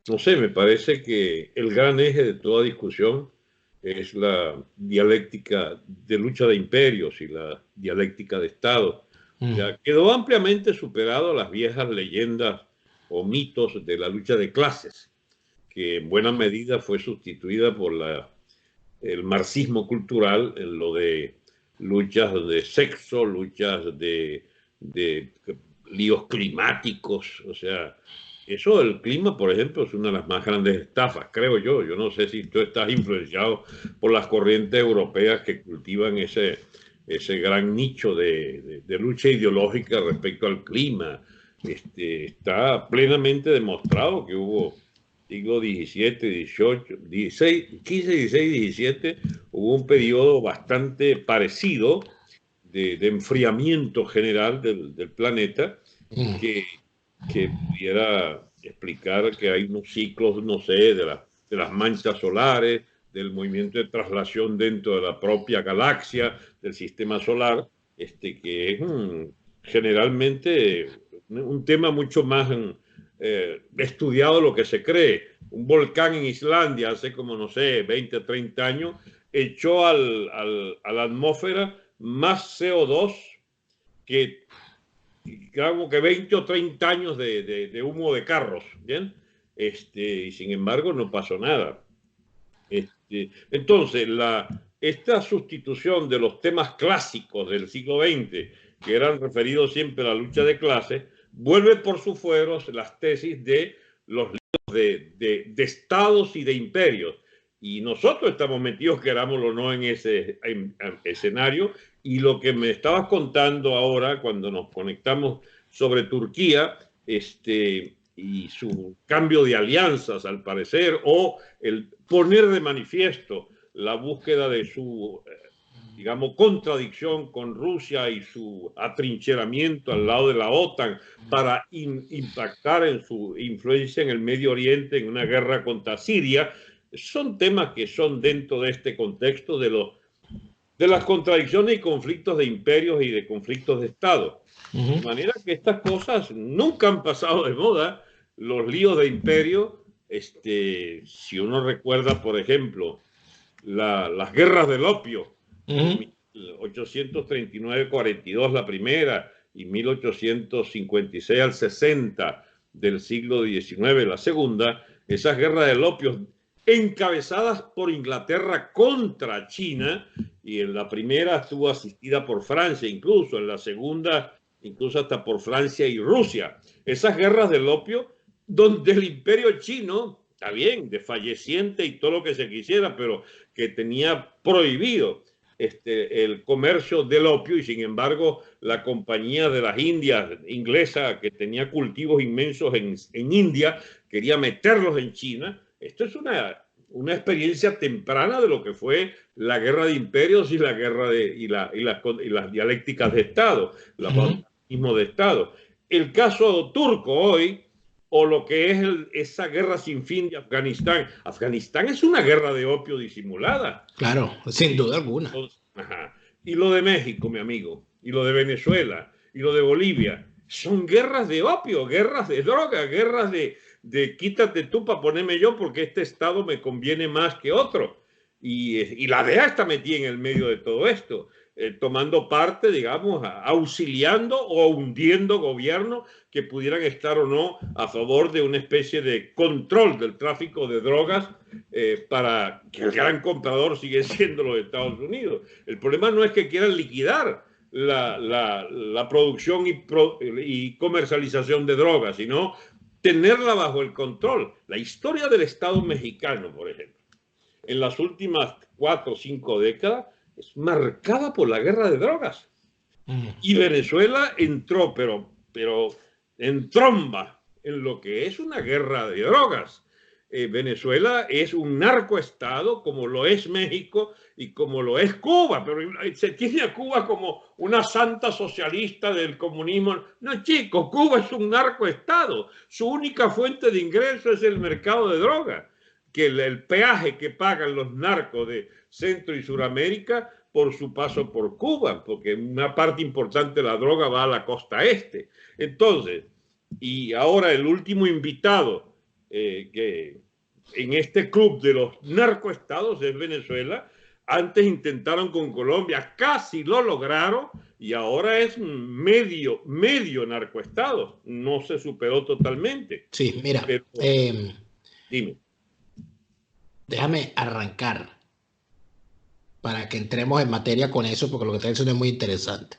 No sé, me parece que el gran eje de toda discusión es la dialéctica de lucha de imperios y la dialéctica de Estado. O Mm, sea, quedó ampliamente superado las viejas leyendas o mitos de la lucha de clases, que en buena medida fue sustituida por el marxismo cultural en lo de luchas de sexo, luchas de líos climáticos, o sea, eso del clima, por ejemplo, es una de las más grandes estafas, creo yo. Yo no sé si tú estás influenciado por las corrientes europeas que cultivan ese gran nicho de lucha ideológica respecto al clima. Está plenamente demostrado que hubo siglo XVII, XVIII, XVI, XV, XVI, XVII, hubo un periodo bastante parecido de enfriamiento general del planeta mm. que, que pudiera explicar que hay unos ciclos, no sé, de las manchas solares, del movimiento de traslación dentro de la propia galaxia, del sistema solar, que es generalmente un tema mucho más estudiado de lo que se cree. Un volcán en Islandia hace como, no sé, 20, 30 años, echó a la atmósfera más CO2 que digamos que 20 o 30 años de humo de carros, ¿bien? Y sin embargo no pasó nada. Entonces, esta sustitución de los temas clásicos del siglo XX, que eran referidos siempre a la lucha de clases, vuelve por sus fueros las tesis de los de estados y de imperios. Y nosotros estamos metidos, querámoslo o no, en ese escenario. Y lo que me estabas contando ahora, cuando nos conectamos sobre Turquía, y su cambio de alianzas, al parecer, o el poner de manifiesto la búsqueda de su, digamos, contradicción con Rusia y su atrincheramiento al lado de la OTAN para impactar en su influencia en el Medio Oriente en una guerra contra Siria, son temas que son dentro de este contexto de las contradicciones y conflictos de imperios y de conflictos de Estado. De Ujú. manera que estas cosas nunca han pasado de moda. Los líos de imperio, si uno recuerda, por ejemplo, las guerras del opio de Ujú. 1839-42 la primera y 1856 al 60 del siglo XIX la segunda, esas guerras del opio encabezadas por Inglaterra contra China, y en la primera estuvo asistida por Francia, incluso en la segunda, incluso hasta por Francia y Rusia. Esas guerras del opio, donde el imperio chino, está bien, desfalleciente y todo lo que se quisiera, pero que tenía prohibido el comercio del opio, y sin embargo la compañía de las Indias inglesa, que tenía cultivos inmensos en India, quería meterlos en China. Esto es una experiencia temprana de lo que fue la guerra de imperios y la guerra y las dialécticas de Estado, el Ujú. antagonismo de Estado. El caso turco hoy, o lo que es esa guerra sin fin de Afganistán. Afganistán es una guerra de opio disimulada. Claro, sin duda alguna. Ajá. Y lo de México, mi amigo, y lo de Venezuela, y lo de Bolivia, son guerras de opio, guerras de droga, guerras de quítate tú para ponerme yo porque este Estado me conviene más que otro. Y la DEA está metida en el medio de todo esto, tomando parte, digamos, auxiliando o hundiendo gobiernos que pudieran estar o no a favor de una especie de control del tráfico de drogas, para que el gran comprador sigue siendo los Estados Unidos. El problema no es que quieran liquidar la producción y comercialización de drogas, sino tenerla bajo el control. La historia del Estado mexicano, por ejemplo, en las últimas 4 o 5 décadas, es marcada por la guerra de drogas. Mm. Y Venezuela entró, pero en tromba, en lo que es una guerra de drogas. Venezuela es un narcoestado, como lo es México y como lo es Cuba, pero se tiene a Cuba como una santa socialista del comunismo. No, chicos, Cuba es un narcoestado. Su única fuente de ingreso es el mercado de drogas, que el peaje que pagan los narcos de Centro y Suramérica por su paso por Cuba, porque una parte importante de la droga va a la costa este. Entonces, y ahora el último invitado, que en este club de los narcoestados es Venezuela. Antes intentaron con Colombia, casi lo lograron, y ahora es medio narcoestado. No se superó totalmente. Sí, mira, pero, dime. Déjame arrancar para que entremos en materia con eso, porque lo que está diciendo es muy interesante.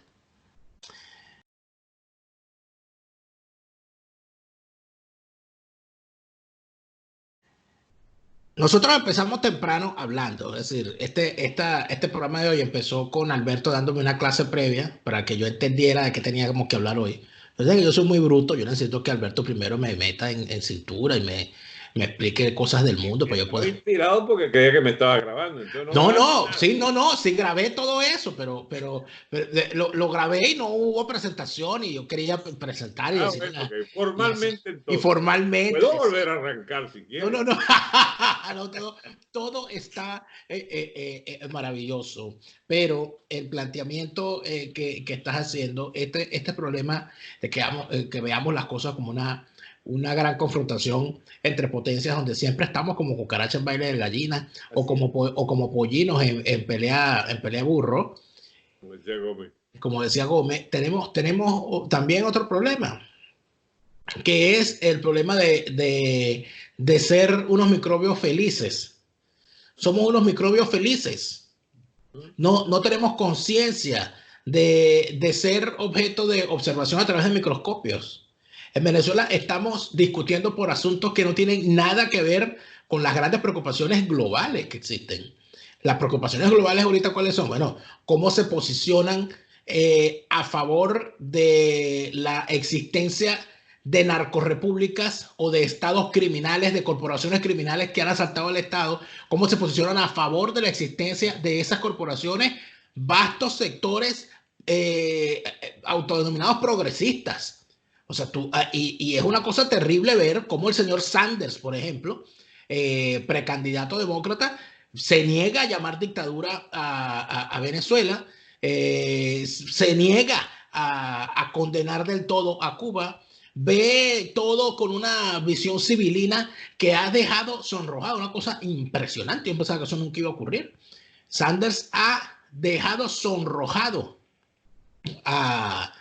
Nosotros empezamos temprano hablando, es decir, este programa de hoy empezó con Alberto dándome una clase previa para que yo entendiera de qué teníamos que hablar hoy. Entonces, yo soy muy bruto, yo necesito que Alberto primero me meta en cintura y me explique cosas del mundo para yo poder. Estoy inspirado porque creía que me estaba grabando. Sí grabé todo eso, pero lo grabé y no hubo presentación y yo quería presentar y decir formalmente y formalmente. Puedo volver a arrancar si quieres. No. No, todo está maravilloso, pero el planteamiento que estás haciendo, este problema de que veamos las cosas como una gran confrontación entre potencias donde siempre estamos como cucarachas en baile de gallina o como pollinos en pelea burro. Como decía Gómez, tenemos también otro problema, que es el problema de ser unos microbios felices. Somos unos microbios felices. No tenemos conciencia de ser objeto de observación a través de microscopios. En Venezuela estamos discutiendo por asuntos que no tienen nada que ver con las grandes preocupaciones globales que existen. Las preocupaciones globales ahorita, ¿cuáles son? Bueno, cómo se posicionan a favor de la existencia de narcorrepúblicas o de estados criminales, de corporaciones criminales que han asaltado al Estado, cómo se posicionan a favor de la existencia de esas corporaciones, vastos sectores autodenominados progresistas. O sea, y es una cosa terrible ver cómo el señor Sanders, por ejemplo, precandidato demócrata, se niega a llamar dictadura a Venezuela, se niega a condenar del todo a Cuba, ve todo con una visión civilina que ha dejado sonrojado, una cosa impresionante. Yo pensaba que eso nunca iba a ocurrir. Sanders ha dejado sonrojado a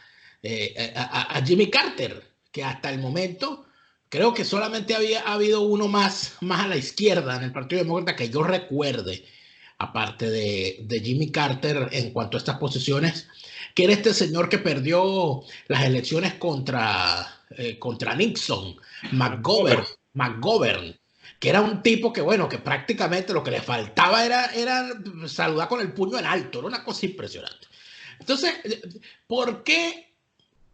Jimmy Carter, que hasta el momento creo que solamente ha habido uno más a la izquierda en el Partido Demócrata que yo recuerde, aparte de Jimmy Carter en cuanto a estas posiciones, que era este señor que perdió las elecciones contra Nixon, McGovern, que era un tipo que, bueno, que prácticamente lo que le faltaba era saludar con el puño en alto, era una cosa impresionante. Entonces, ¿por qué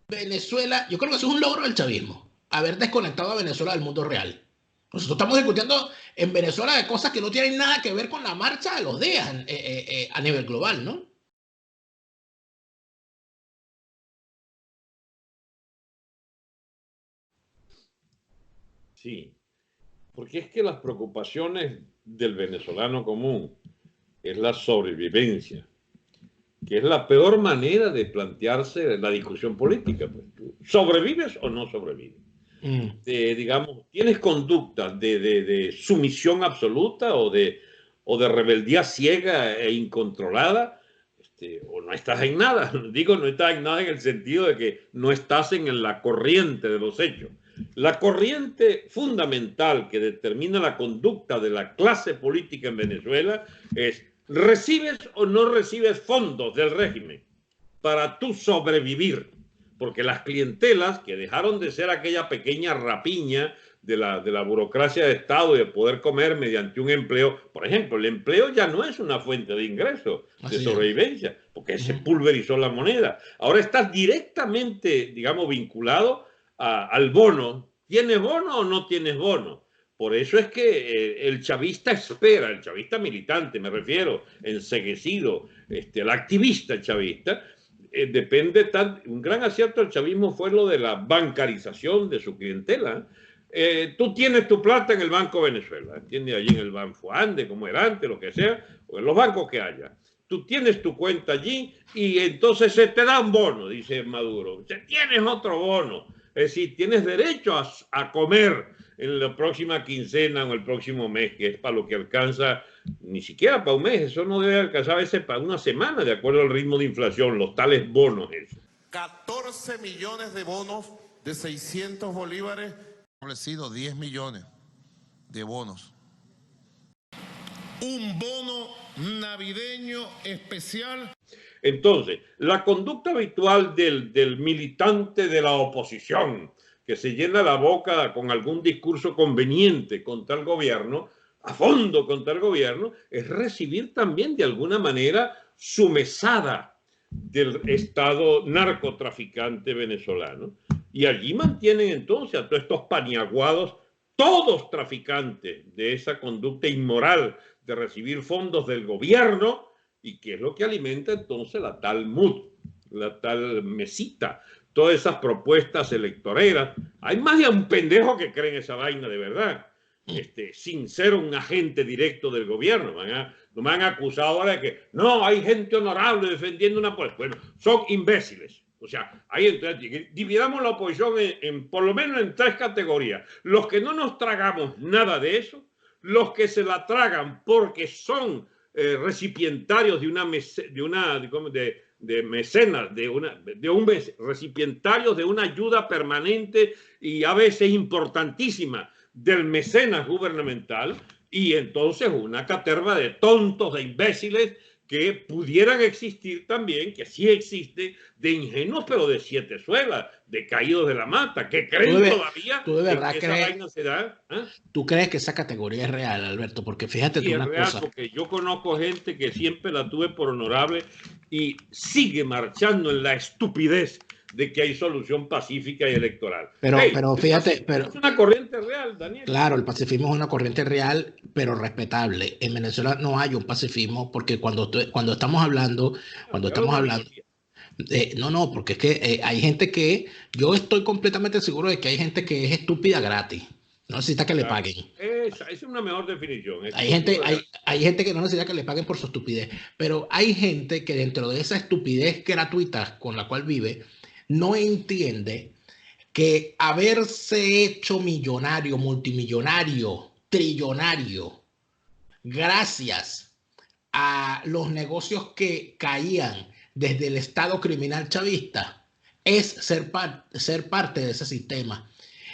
Venezuela? Yo creo que eso es un logro del chavismo, haber desconectado a Venezuela del mundo real. Nosotros estamos discutiendo en Venezuela de cosas que no tienen nada que ver con la marcha de los días a nivel global, ¿no? Sí, porque es que las preocupaciones del venezolano común es la sobrevivencia, que es la peor manera de plantearse la discusión política. Pues, ¿tú sobrevives o no sobrevives? Digamos, ¿tienes conducta de sumisión absoluta o de rebeldía ciega e incontrolada? O no estás en nada. Digo, no estás en nada en el sentido de que no estás en la corriente de los hechos. La corriente fundamental que determina la conducta de la clase política en Venezuela es: ¿recibes o no recibes fondos del régimen para tú sobrevivir? Porque las clientelas que dejaron de ser aquella pequeña rapiña de la burocracia de Estado y de poder comer mediante un empleo. Por ejemplo, el empleo ya no es una fuente de ingreso, de sobrevivencia, porque se pulverizó la moneda. Ahora estás directamente, digamos, vinculado al bono. ¿Tienes bono o no tienes bono? Por eso es que el chavista espera, el chavista militante, me refiero, enceguecido, el activista chavista, depende tanto. Un gran acierto del chavismo fue lo de la bancarización de su clientela. Tú tienes tu plata en el Banco Venezuela, ¿entiendes? Allí en el Banco Ande, como era antes, lo que sea, o en los bancos que haya. Tú tienes tu cuenta allí y entonces se te da un bono, dice Maduro. Tienes otro bono. Es decir, tienes derecho a comer en la próxima quincena o el próximo mes, que es para lo que alcanza, ni siquiera para un mes, eso no debe alcanzar a veces para una semana, de acuerdo al ritmo de inflación, los tales bonos. Eso. 14 millones de bonos de 600 bolívares. Establecido 10 millones de bonos. Un bono navideño especial. Entonces, la conducta habitual del militante de la oposición, que se llena la boca con algún discurso conveniente contra el gobierno, a fondo contra el gobierno, es recibir también de alguna manera su mesada del Estado narcotraficante venezolano. Y allí mantienen entonces a todos estos paniaguados, todos traficantes de esa conducta inmoral de recibir fondos del gobierno, y que es lo que alimenta entonces la tal MUD, la tal mesita, todas esas propuestas electoreras. Hay más de un pendejo que cree en esa vaina de verdad, sin ser un agente directo del gobierno. No me han acusado ahora de que no, hay gente honorable defendiendo una política. Bueno, son imbéciles. O sea, ahí entonces, dividamos la oposición por lo menos en tres categorías. Los que no nos tragamos nada de eso, los que se la tragan porque son recipientarios recipientarios de una ayuda permanente y a veces importantísima del mecenas gubernamental, y entonces una caterva de tontos, de imbéciles que pudieran existir también, que sí existe, de ingenuos pero de siete suelas, de caídos de la mata, que creen todavía ¿tú de verdad que esa vaina se da. ¿Tú crees que esa categoría es real, Alberto? Porque fíjate tú una cosa. Porque yo conozco gente que siempre la tuve por honorable y sigue marchando en la estupidez de que hay solución pacífica y electoral. Pero fíjate, es una corriente real, Daniel. Claro, el pacifismo es una corriente real, pero respetable. En Venezuela no hay un pacifismo, porque cuando estamos hablando, no, porque es que hay gente que, yo estoy completamente seguro de que hay gente que es estúpida gratis. No necesita que le paguen. Esa es una mejor definición. Hay gente que no necesita que le paguen por su estupidez, pero hay gente que dentro de esa estupidez gratuita con la cual vive, no entiende que haberse hecho millonario, multimillonario, trillonario, gracias a los negocios que caían desde el Estado criminal chavista, es ser parte de ese sistema.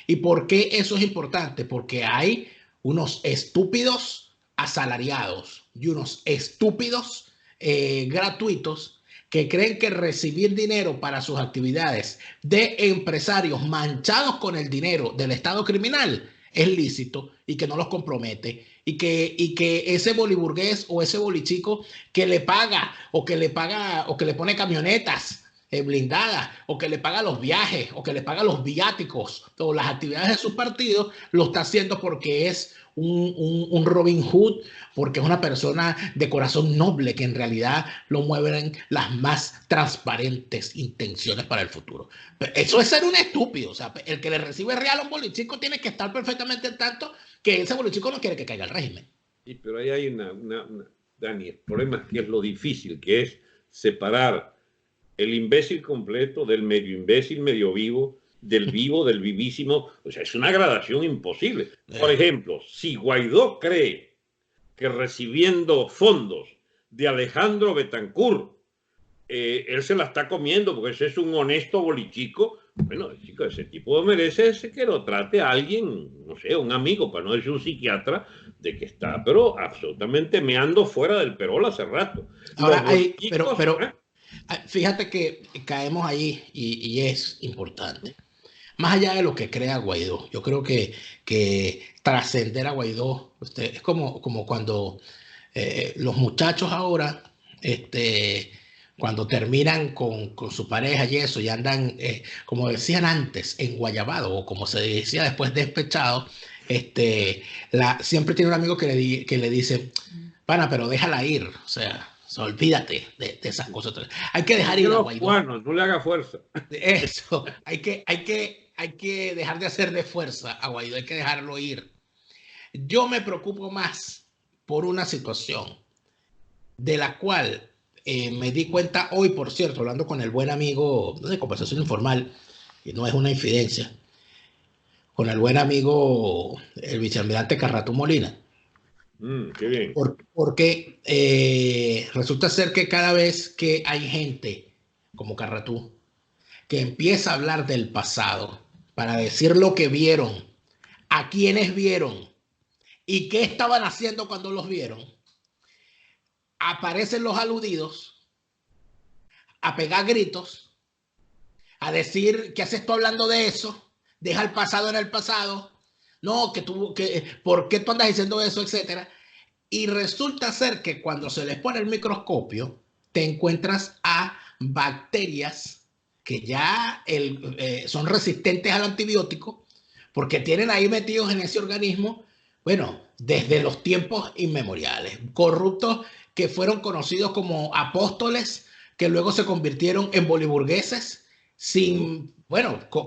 ¿Y por qué eso es importante? Porque hay unos estúpidos asalariados y unos estúpidos gratuitos que creen que recibir dinero para sus actividades de empresarios manchados con el dinero del Estado criminal es lícito y que no los compromete, y que ese boliburgués o ese bolichico que le paga o que le pone camionetas blindadas, o que le paga los viajes, o que le paga los viáticos o las actividades de sus partidos, lo está haciendo porque es un Robin Hood, porque es una persona de corazón noble que en realidad lo mueven las más transparentes intenciones para el futuro. Pero eso es ser un estúpido. O sea, el que le recibe real a un bolichico tiene que estar perfectamente al tanto que ese bolichico no quiere que caiga el régimen. Sí, pero ahí hay Dani, el problema es que es lo difícil, que es separar el imbécil completo del medio imbécil, medio vivo, del vivo, del vivísimo. O sea, es una gradación imposible. Por ejemplo, si Guaidó cree que recibiendo fondos de Alejandro Betancourt, él se la está comiendo porque ese es un honesto bolichico, bueno, chico, ese tipo merece ese que lo trate a alguien, no sé, un amigo, para no decir un psiquiatra, de que está, pero absolutamente meando fuera del perol hace rato. Ahora, fíjate que caemos ahí y es importante. Más allá de lo que crea Guaidó, yo creo que trascender a Guaidó es como cuando los muchachos ahora, cuando terminan con su pareja y eso, y andan, como decían antes, enguayabado, o como se decía después, despechado, siempre tiene un amigo que le dice, pana, pero déjala ir, o sea, olvídate de esas cosas. Hay que dejar ir a Guaidó. Bueno, no le haga fuerza. Eso, hay que dejar de hacerle fuerza a Guaidó, hay que dejarlo ir. Yo me preocupo más por una situación de la cual me di cuenta hoy, por cierto, hablando con el buen amigo de conversación informal, y no es una infidencia. con el buen amigo, el vicealmirante Carratú Molina. Qué bien. Porque resulta ser que cada vez que hay gente como Carratú que empieza a hablar del pasado para decir lo que vieron, a quiénes vieron y qué estaban haciendo cuando los vieron, aparecen los aludidos a pegar gritos, a decir, ¿qué haces tú hablando de eso? Deja el pasado en el pasado. No, ¿por qué tú andas diciendo eso? Etcétera. Y resulta ser que cuando se les pone el microscopio, te encuentras a bacterias que ya son resistentes al antibiótico, porque tienen ahí metidos en ese organismo, bueno, desde los tiempos inmemoriales, corruptos que fueron conocidos como apóstoles, que luego se convirtieron en boliburgueses,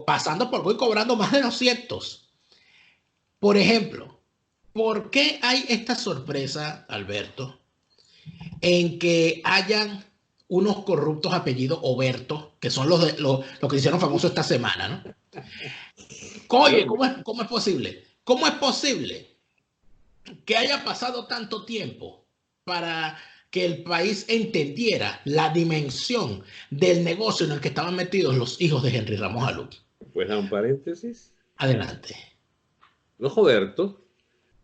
pasando por hoy cobrando más de 200. Por ejemplo, ¿por qué hay esta sorpresa, Alberto, en que hayan unos corruptos apellidos Oberto, que son los que hicieron famoso esta semana, ¿no? Oye, ¿cómo es posible? ¿Cómo es posible que haya pasado tanto tiempo para que el país entendiera la dimensión del negocio en el que estaban metidos los hijos de Henry Ramos Alú? Pues a un paréntesis. Adelante. Los Obertos,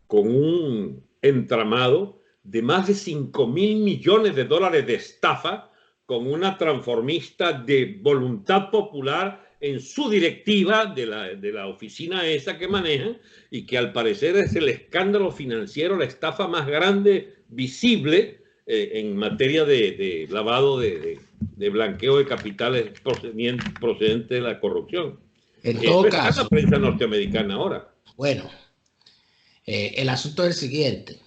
con un entramado de más de 5.000 millones de dólares de estafa, con una transformista de voluntad popular en su directiva de la oficina esa que manejan, y que al parecer es el escándalo financiero, la estafa más grande visible en materia de lavado, de blanqueo de capitales procedente de la corrupción. En todo Eso está en caso, la prensa norteamericana ahora. bueno, el asunto es el siguiente.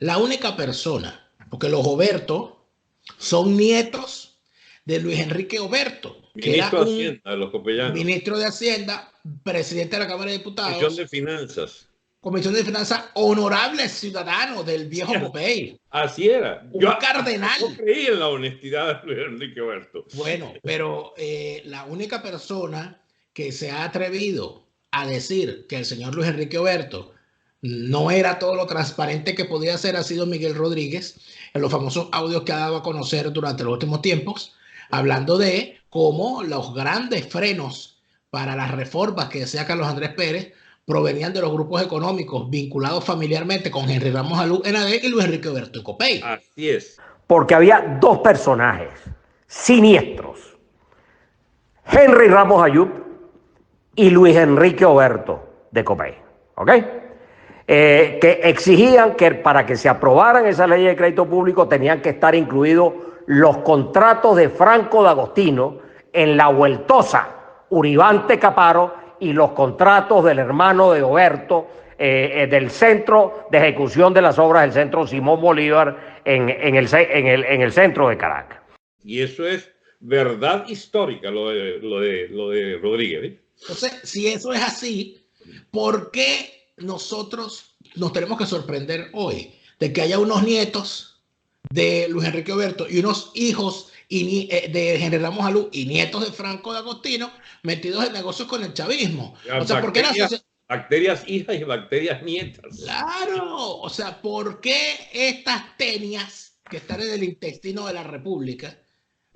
La única persona, porque los Oberto son nietos de Luis Enrique Oberto, que era Ministro de Hacienda de los Copellanos. ministro de Hacienda, presidente de la Cámara de Diputados. Comisión de Finanzas. Comisión de Finanzas, honorable ciudadano del viejo Copey. Así era. Un cardenal. Yo creí en la honestidad de Luis Enrique Oberto. Bueno, pero la única persona que se ha atrevido a decir que el señor Luis Enrique Oberto no era todo lo transparente que podía ser ha sido Miguel Rodríguez, en los famosos audios que ha dado a conocer durante los últimos tiempos, hablando de cómo los grandes frenos para las reformas que decía Carlos Andrés Pérez provenían de los grupos económicos vinculados familiarmente con Henry Ramos Alú en AD y Luis Enrique Oberto en Copey. Así es. Porque había dos personajes siniestros, Henry Ramos Ayub y Luis Enrique Oberto de Copey, ¿ok? Que exigían que para que se aprobaran esa ley de crédito público tenían que estar incluidos los contratos de Franco D'Agostino en la vueltosa Uribante Caparo y los contratos del hermano de Oberto del Centro de Ejecución de las Obras del Centro Simón Bolívar en el centro de Caracas. Y eso es verdad histórica, lo de Rodríguez, ¿eh? Entonces, si eso es así, ¿por qué nosotros nos tenemos que sorprender hoy de que haya unos nietos de Luis Enrique Oberto y unos hijos de Henry Ramos Alú y nietos de Franco D'Agostino metidos en negocios con el chavismo? O sea, ¿por qué bacterias hijas y bacterias nietas? Claro, o sea, ¿por qué estas tenias que están en el intestino de la República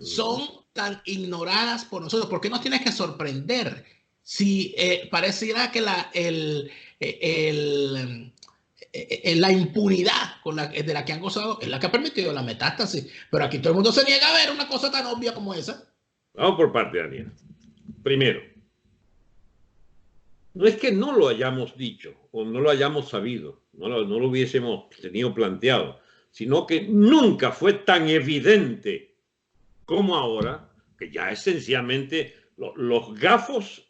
son tan ignoradas por nosotros? ¿Por qué nos tienes que sorprender? Si pareciera que la impunidad de la que han gozado es la que ha permitido la metástasis. Pero aquí todo el mundo se niega a ver una cosa tan obvia como esa. Vamos por parte, Daniel. Primero, no es que no lo hayamos dicho o no lo hayamos sabido, no lo hubiésemos tenido planteado, sino que nunca fue tan evidente como ahora, que ya esencialmente los gafos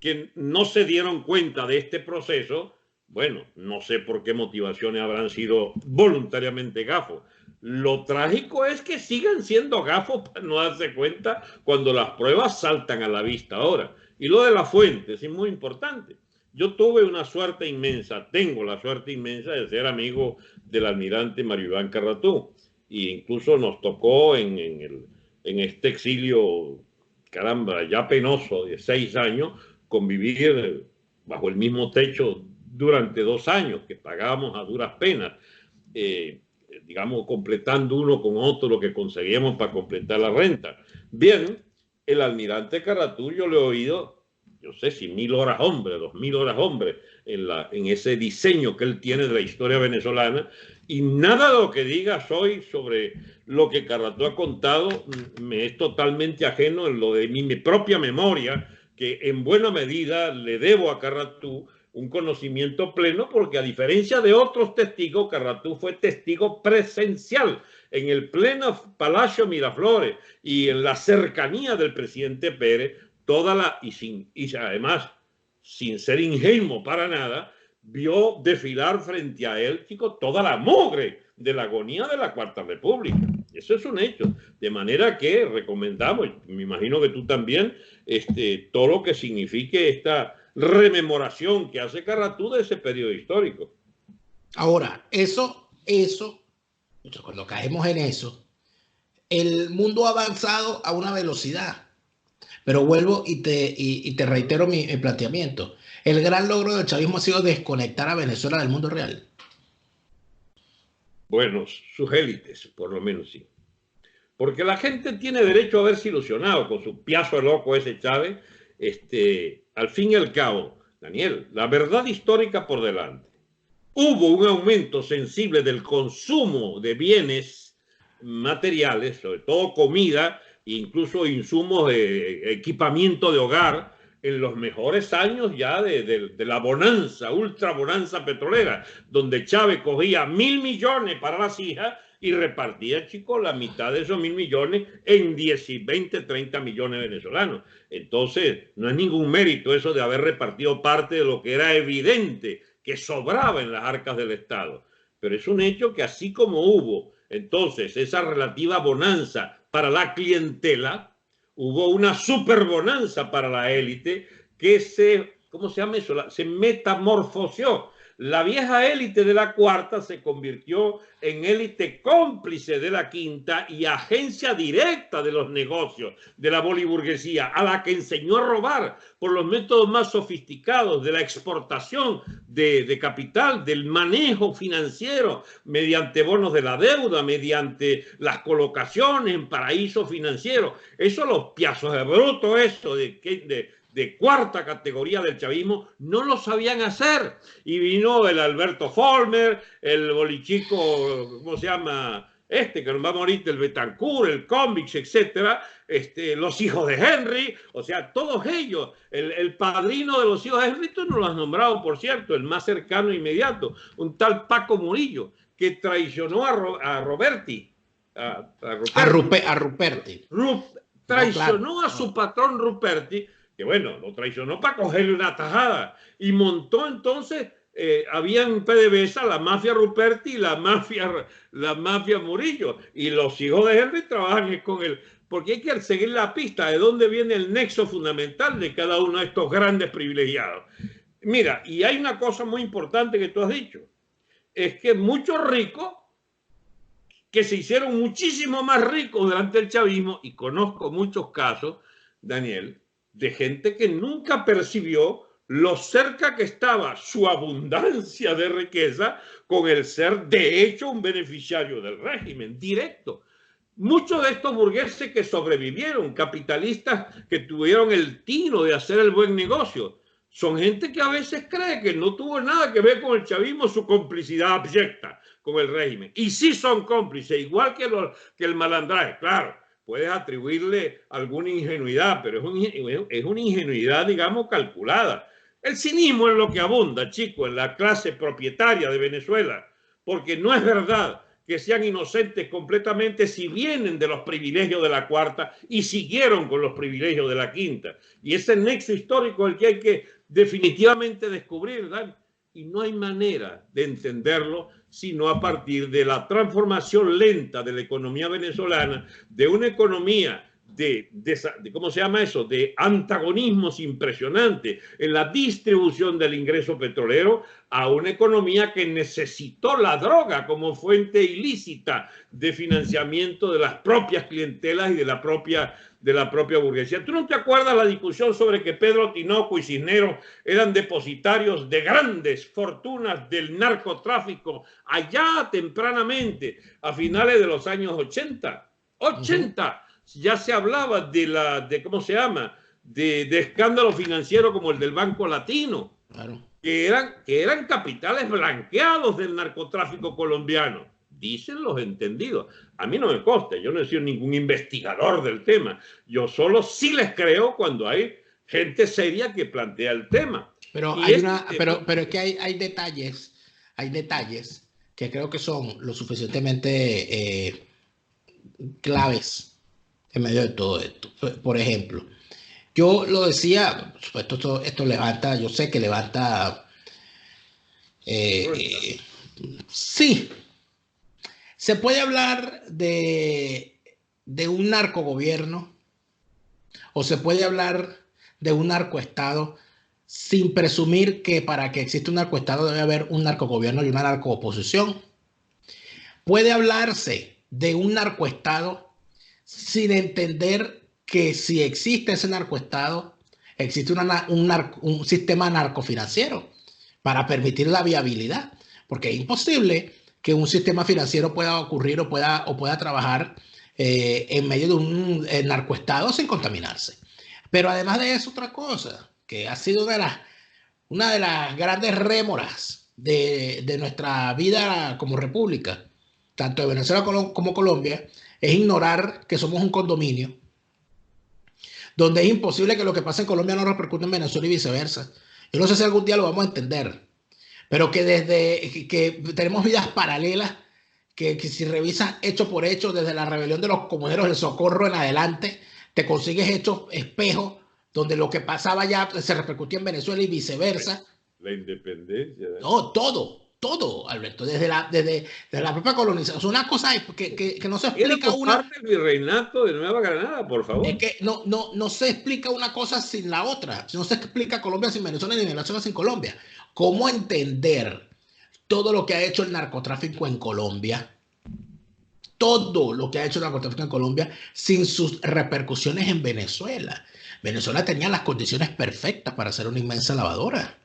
que no se dieron cuenta de este proceso, bueno, no sé por qué motivaciones habrán sido voluntariamente gafos. Lo trágico es que sigan siendo gafos para no darse cuenta cuando las pruebas saltan a la vista ahora. Y lo de la fuente es muy importante. Yo tuve una suerte inmensa, tengo la suerte inmensa de ser amigo del almirante Mario Iván Carratú. E incluso nos tocó en este exilio, caramba, ya penoso de 6 años, convivir bajo el mismo techo durante 2 años, que pagábamos a duras penas, digamos, completando uno con otro lo que conseguíamos para completar la renta. Bien, el almirante Caratú, yo le he oído, yo sé si 1000 horas hombre, 2000 horas hombre, en ese diseño que él tiene de la historia venezolana, y nada de lo que diga hoy sobre lo que Caratú ha contado me es totalmente ajeno en lo de mi propia memoria, que en buena medida le debo a Caratú un conocimiento pleno, porque a diferencia de otros testigos, Caratú fue testigo presencial en el pleno Palacio Miraflores y en la cercanía del presidente Pérez, y además, sin ser ingenuo para nada, vio desfilar frente a él, chicos, toda la mugre de la agonía de la Cuarta República. Eso es un hecho. De manera que recomendamos, me imagino que tú también, todo lo que signifique esta rememoración que hace Caratú de ese periodo histórico. Ahora, eso, cuando caemos en eso, el mundo ha avanzado a una velocidad. Pero vuelvo y te reitero mi planteamiento. El gran logro del chavismo ha sido desconectar a Venezuela del mundo real. Bueno, sus élites, por lo menos sí. Porque la gente tiene derecho a verse ilusionado con su piazo loco ese Chávez. Al fin y al cabo, Daniel, la verdad histórica por delante. Hubo un aumento sensible del consumo de bienes materiales, sobre todo comida, incluso insumos de equipamiento de hogar, en los mejores años ya de la bonanza, ultra bonanza petrolera, donde Chávez cogía 1.000 millones para las hijas y repartía, chicos, la mitad de esos 1.000 millones en 10, 20, 30 millones venezolanos. Entonces, no es ningún mérito eso de haber repartido parte de lo que era evidente que sobraba en las arcas del Estado. Pero es un hecho que así como hubo entonces esa relativa bonanza para la clientela, hubo una superbonanza para la élite que ¿cómo se llama eso? Se metamorfoseó. La vieja élite de la cuarta se convirtió en élite cómplice de la quinta y agencia directa de los negocios de la boliburguesía, a la que enseñó a robar por los métodos más sofisticados de la exportación de capital, del manejo financiero, mediante bonos de la deuda, mediante las colocaciones en paraísos financieros. Eso los piazos de bruto, eso de cuarta categoría del chavismo, no lo sabían hacer. Y vino el Alberto Folmer, el bolichico, ¿cómo se llama? Que nos va a morir, el Betancourt, el Convix, etcétera, los hijos de Henry, o sea, todos ellos, el padrino de los hijos de Henry, tú no lo has nombrado, por cierto, el más cercano e inmediato, un tal Paco Murillo, que traicionó a Roberti. A Ruperti. Traicionó a su patrón Ruperti, que bueno, lo traicionó para cogerle una tajada, y montó entonces, había en PDVSA la mafia Ruperti y la mafia Murillo, y los hijos de Henry trabajan con él, porque hay que seguir la pista de dónde viene el nexo fundamental de cada uno de estos grandes privilegiados. Mira, y hay una cosa muy importante que tú has dicho, es que muchos ricos que se hicieron muchísimo más ricos durante el chavismo, y conozco muchos casos, Daniel, de gente que nunca percibió lo cerca que estaba su abundancia de riqueza con el ser de hecho un beneficiario del régimen directo. Muchos de estos burgueses que sobrevivieron, capitalistas que tuvieron el tino de hacer el buen negocio, son gente que a veces cree que no tuvo nada que ver con el chavismo, su complicidad abyecta con el régimen. Y sí son cómplices, igual que el malandraje, claro. Puedes atribuirle alguna ingenuidad, pero es una ingenuidad, digamos, calculada. El cinismo es lo que abunda, chicos, en la clase propietaria de Venezuela, porque no es verdad que sean inocentes completamente si vienen de los privilegios de la cuarta y siguieron con los privilegios de la quinta. Y ese nexo histórico es el que hay que definitivamente descubrir, ¿verdad? Y no hay manera de entenderlo sino a partir de la transformación lenta de la economía venezolana, de una economía ¿cómo se llama eso? De antagonismos impresionantes en la distribución del ingreso petrolero a una economía que necesitó la droga como fuente ilícita de financiamiento de las propias clientelas y de la propia burguesía. ¿Tú no te acuerdas la discusión sobre que Pedro Tinoco y Cisneros eran depositarios de grandes fortunas del narcotráfico allá tempranamente, a finales de los años 80? ¡80! Ya se hablaba de ¿cómo se llama? De escándalo financiero como el del Banco Latino, Claro. que eran capitales blanqueados del narcotráfico colombiano. Dicen los entendidos. A mí no me consta, yo no he sido ningún investigador del tema. Yo solo sí les creo cuando hay gente seria que plantea el tema. Pero pero es que hay detalles que creo que son lo suficientemente claves en medio de todo esto. Por ejemplo, yo lo decía, esto levanta, yo sé que levanta, sí, se puede hablar de un narcogobierno o se puede hablar de un narcoestado sin presumir que para que exista un narcoestado debe haber un narcogobierno y una narcooposición. Puede hablarse de un narcoestado sin entender que si existe ese narcoestado, existe un sistema narcofinanciero para permitir la viabilidad, porque es imposible que un sistema financiero pueda ocurrir o pueda trabajar en medio de un narcoestado sin contaminarse. Pero además de eso, otra cosa, que ha sido una de las grandes rémoras de nuestra vida como república, tanto de Venezuela como Colombia, es ignorar que somos un condominio, donde es imposible que lo que pasa en Colombia no repercute en Venezuela y viceversa. Yo no sé si algún día lo vamos a entender, pero que desde que tenemos vidas paralelas, que si revisas hecho por hecho, desde la rebelión de los comuneros del Socorro en adelante, te consigues hechos espejos, donde lo que pasaba ya se repercutía en Venezuela y viceversa. La independencia. No, todo, Alberto, desde la propia colonización. Una cosa es que no se explica parte del virreinato de Nueva Granada, por favor. Es que no se explica una cosa sin la otra. No se explica Colombia sin Venezuela ni Venezuela sin Colombia. ¿Cómo entender todo lo que ha hecho el narcotráfico en Colombia? Todo lo que ha hecho el narcotráfico en Colombia sin sus repercusiones en Venezuela. Venezuela tenía las condiciones perfectas para ser una inmensa lavadora.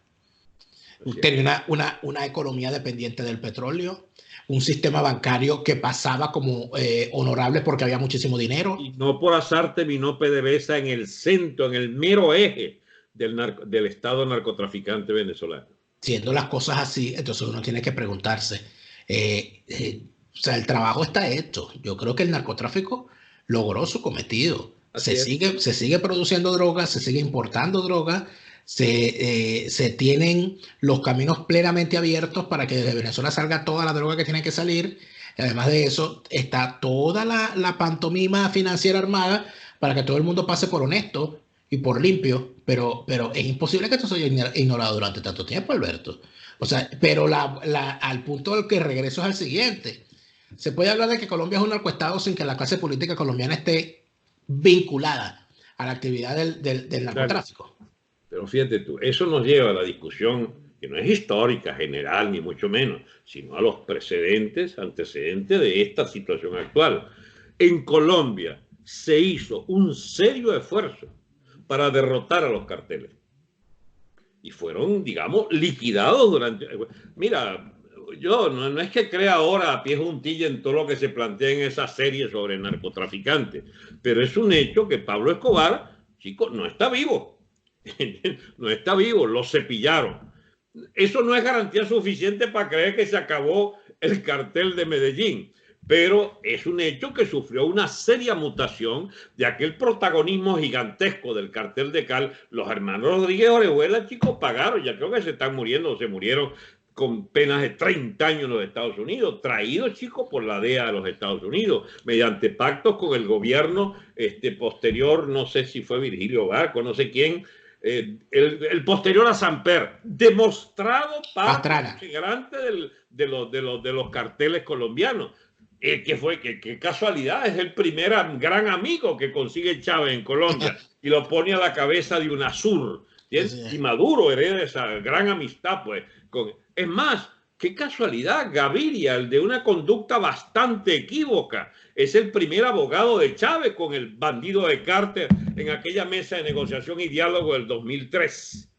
Tenía una economía dependiente del petróleo, un sistema bancario que pasaba como honorable porque había muchísimo dinero. Y no por azar terminó PDVSA en el centro, en el mero eje del Estado narcotraficante venezolano. Siendo las cosas así, entonces uno tiene que preguntarse, o sea, el trabajo está hecho. Yo creo que el narcotráfico logró su cometido. Se sigue produciendo drogas, se sigue importando drogas. Se tienen los caminos plenamente abiertos para que desde Venezuela salga toda la droga que tiene que salir. Y además de eso, está toda la pantomima financiera armada para que todo el mundo pase por honesto y por limpio. Pero es imposible que esto se haya ignorado durante tanto tiempo, Alberto. O sea, pero al punto al que regreso es al siguiente. Se puede hablar de que Colombia es un narcoestado sin que la clase política colombiana esté vinculada a la actividad del narcotráfico. Pero fíjate tú, eso nos lleva a la discusión que no es histórica, general, ni mucho menos, sino a los antecedentes de esta situación actual. En Colombia se hizo un serio esfuerzo para derrotar a los carteles. Y fueron, digamos, liquidados durante... Mira, yo no es que crea ahora a pie juntilla en todo lo que se plantea en esa serie sobre narcotraficantes, pero es un hecho que Pablo Escobar, chico, no está vivo. No está vivo, lo cepillaron. Eso no es garantía suficiente para creer que se acabó el cartel de Medellín, pero es un hecho que sufrió una seria mutación de aquel protagonismo gigantesco del cartel de Cal. Los hermanos Rodríguez Orejuela, chicos, pagaron, ya creo que se están muriendo, se murieron con penas de 30 años en los Estados Unidos, traídos, chicos, por la DEA de los Estados Unidos, mediante pactos con el gobierno posterior, no sé si fue Virgilio Barco, no sé quién, el posterior a Samper, demostrado parte integrante de los carteles colombianos. qué casualidad, es el primer gran amigo que consigue Chávez en Colombia y lo pone a la cabeza de UNASUR. Y Maduro hereda esa gran amistad, pues. Es más, qué casualidad, Gaviria, el de una conducta bastante equívoca, es el primer abogado de Chávez con el bandido de Carter en aquella mesa de negociación y diálogo del 2003.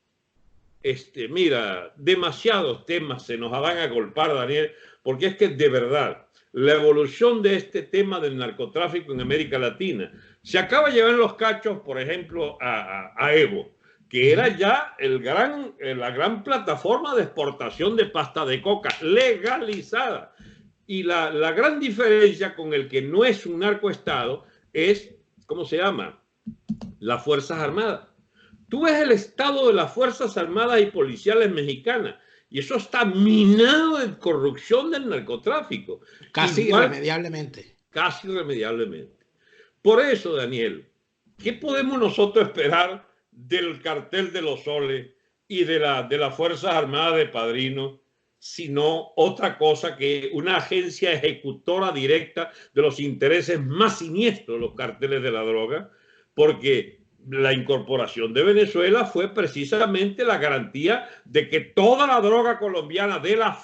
Mira, demasiados temas se nos van a golpar, Daniel, porque es que de verdad la evolución de este tema del narcotráfico en América Latina se acaba de llevar en los cachos, por ejemplo, a Evo, que era ya la gran plataforma de exportación de pasta de coca legalizada. Y la gran diferencia con el que no es un narcoestado es, ¿cómo se llama? Las Fuerzas Armadas. Tú ves el estado de las Fuerzas Armadas y Policiales mexicanas y eso está minado de corrupción del narcotráfico. Casi irremediablemente. Casi irremediablemente. Por eso, Daniel, ¿qué podemos nosotros esperar del cartel de los soles y de las Fuerzas Armadas de Padrino, sino otra cosa que una agencia ejecutora directa de los intereses más siniestros de los carteles de la droga? Porque la incorporación de Venezuela fue precisamente la garantía de que toda la droga colombiana de la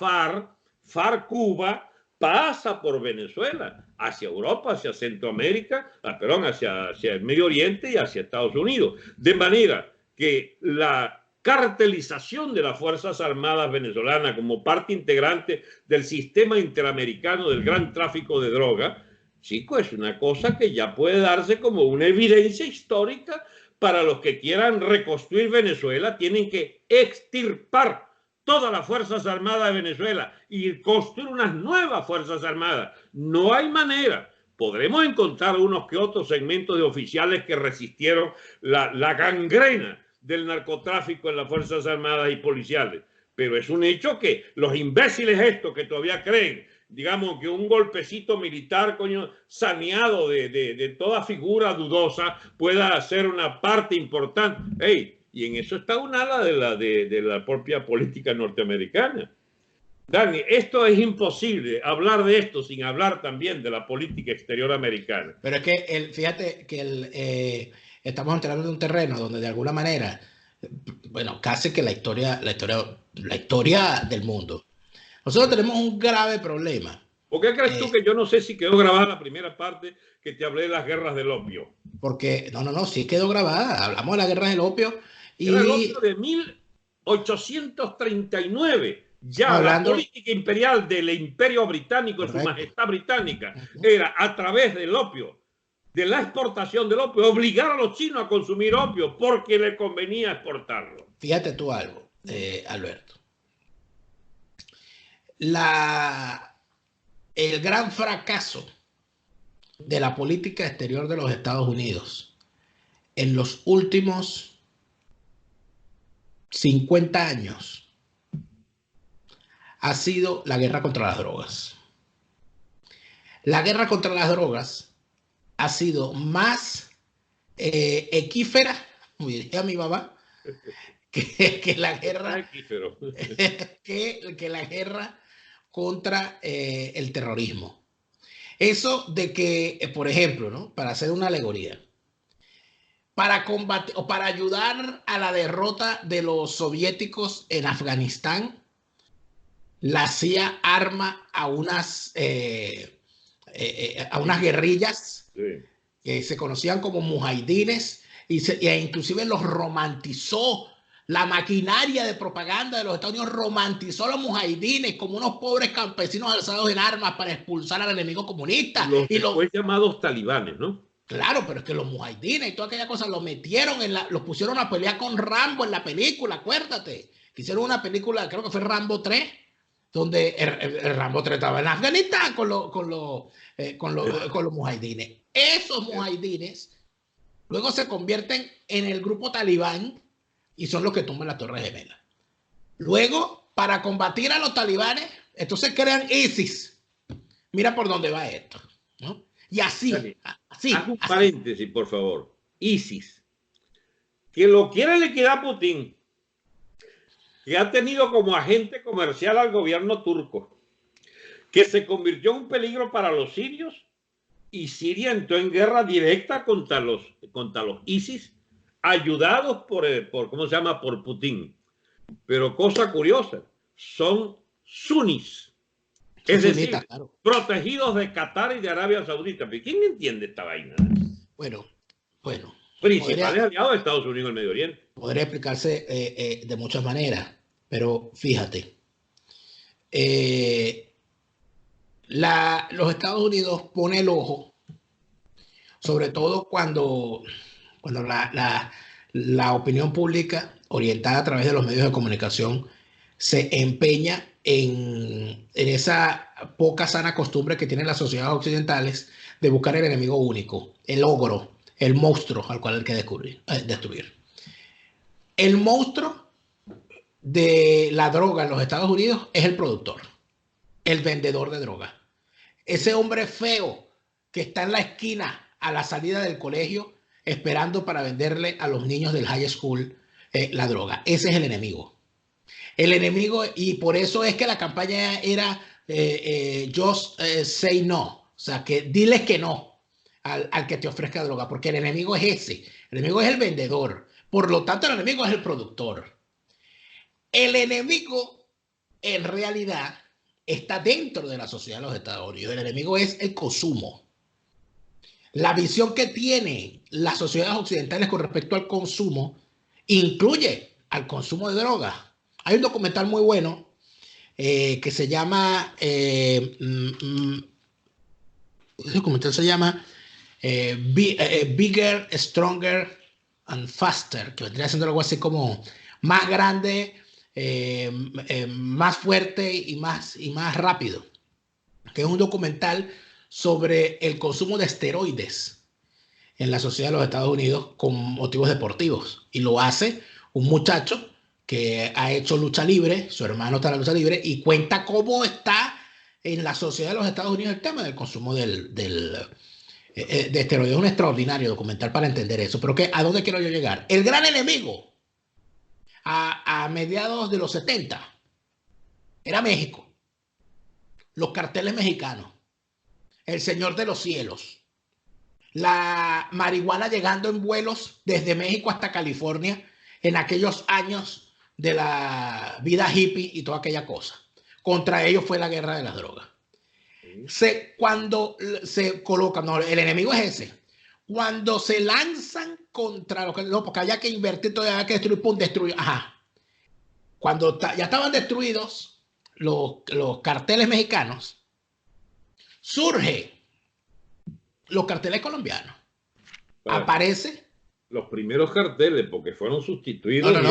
FARC-Cuba, pasa por Venezuela, hacia Europa, hacia Centroamérica, hacia el Medio Oriente y hacia Estados Unidos. De manera que la cartelización de las Fuerzas Armadas venezolanas como parte integrante del sistema interamericano del gran tráfico de droga, chico, es una cosa que ya puede darse como una evidencia histórica. Para los que quieran reconstruir Venezuela, tienen que extirpar todas las Fuerzas Armadas de Venezuela y construir unas nuevas Fuerzas Armadas. No hay manera. Podremos encontrar unos que otros segmentos de oficiales que resistieron la gangrena del narcotráfico en las Fuerzas Armadas y policiales. Pero es un hecho que los imbéciles estos que todavía creen, digamos, que un golpecito militar, coño, saneado de toda figura dudosa pueda ser una parte importante. Hey, y en eso está un ala de la propia política norteamericana. Dani, esto es imposible hablar de esto sin hablar también de la política exterior americana. Pero es que fíjate que estamos entrando en un terreno donde de alguna manera, bueno, casi que la historia del mundo. Nosotros tenemos un grave problema. ¿Por qué crees tú que yo no sé si quedó grabada la primera parte que te hablé de las guerras del opio? Porque, no, sí quedó grabada. Hablamos de las guerras del opio. Era el opio de 1839. Ya hablando, la política imperial del Imperio Británico, de su majestad británica, era a través del opio, de la exportación del opio, obligar a los chinos a consumir opio porque le convenía exportarlo. Fíjate tú algo, Alberto. El gran fracaso de la política exterior de los Estados Unidos en los últimos 50 años ha sido la guerra contra las drogas. La guerra contra las drogas ha sido más equífera, como diría mi mamá, que la guerra que la guerra contra el terrorismo. Eso de que, por ejemplo, ¿no? Para hacer una alegoría, para combatir o para ayudar a la derrota de los soviéticos en Afganistán, la CIA arma a unas guerrillas que se conocían como mujahidines e inclusive los romantizó. La maquinaria de propaganda de los Estados Unidos romantizó a los mujahidines como unos pobres campesinos alzados en armas para expulsar al enemigo comunista. Los llamados talibanes, ¿no? Claro, pero es que los mujahidines y toda aquella cosa lo metieron los pusieron a pelear con Rambo en la película, acuérdate. Que hicieron una película, creo que fue Rambo 3, donde el Rambo 3 estaba en Afganistán con los mujahidines. Esos mujahidines luego se convierten en el grupo talibán y son los que tumban la Torre Gemela. Luego, para combatir a los talibanes, entonces crean ISIS. Mira por dónde va esto, ¿no? Y así. Haz un paréntesis, por favor. ISIS, que lo quiere liquidar Putin, que ha tenido como agente comercial al gobierno turco, que se convirtió en un peligro para los sirios, y Siria entró en guerra directa contra los ISIS, ayudados por ¿cómo se llama? Por Putin. Pero cosa curiosa, son sunnis, es decir, claro, protegidos de Qatar y de Arabia Saudita. ¿Pero quién entiende esta vaina? Bueno. Principales aliados de Estados Unidos en el Medio Oriente. Podría explicarse de muchas maneras, pero fíjate, los Estados Unidos pone el ojo, sobre todo cuando la opinión pública orientada a través de los medios de comunicación se empeña en esa poca sana costumbre que tienen las sociedades occidentales de buscar el enemigo único, el ogro, el monstruo al cual hay que destruir. El monstruo de la droga en los Estados Unidos es el productor, el vendedor de droga. Ese hombre feo que está en la esquina a la salida del colegio esperando para venderle a los niños del high school la droga. Ese es el enemigo. El enemigo, y por eso es que la campaña era just say no. O sea, que diles que no al que te ofrezca droga, porque el enemigo es ese. El enemigo es el vendedor. Por lo tanto, el enemigo es el productor. El enemigo, en realidad, está dentro de la sociedad de los Estados Unidos. El enemigo es el consumo. La visión que tienen las sociedades occidentales con respecto al consumo incluye al consumo de drogas. Hay un documental muy bueno que se llama... el documental se llama Bigger, Stronger and Faster, que vendría siendo algo así como más grande, más fuerte y más rápido, que es un documental sobre el consumo de esteroides en la sociedad de los Estados Unidos con motivos deportivos, y lo hace un muchacho que ha hecho lucha libre, su hermano está en la lucha libre, y cuenta cómo está en la sociedad de los Estados Unidos el tema del consumo de esteroides. Es un extraordinario documental para entender eso. Pero ¿a dónde quiero yo llegar? El gran enemigo a mediados de los 70 era México, los carteles mexicanos, el Señor de los Cielos, la marihuana llegando en vuelos desde México hasta California en aquellos años de la vida hippie y toda aquella cosa. Contra ellos fue la guerra de las drogas. Cuando se colocan, no, el enemigo es ese. Cuando se lanzan contra los que no, porque había que invertir, todavía había que destruir, pum, destruir. Ajá. Cuando ya estaban destruidos los carteles mexicanos, surge los carteles colombianos. Aparece. Los primeros carteles, porque fueron sustituidos. El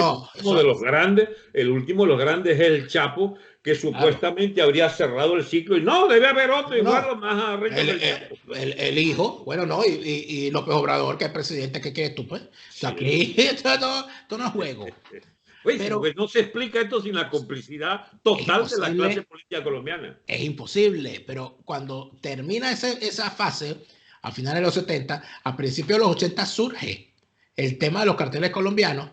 último de los grandes es el Chapo, que supuestamente habría cerrado el ciclo, y no, debe haber otro igual más arriba del Chapo. El hijo, bueno, no, y López Obrador, que es presidente, ¿qué quieres tú, pues? O sea, aquí esto no es juego. Pero no se explica esto sin la complicidad total de la clase política colombiana. Es imposible, pero cuando termina esa fase, a finales de los 70, a principios de los 80 surge el tema de los carteles colombianos,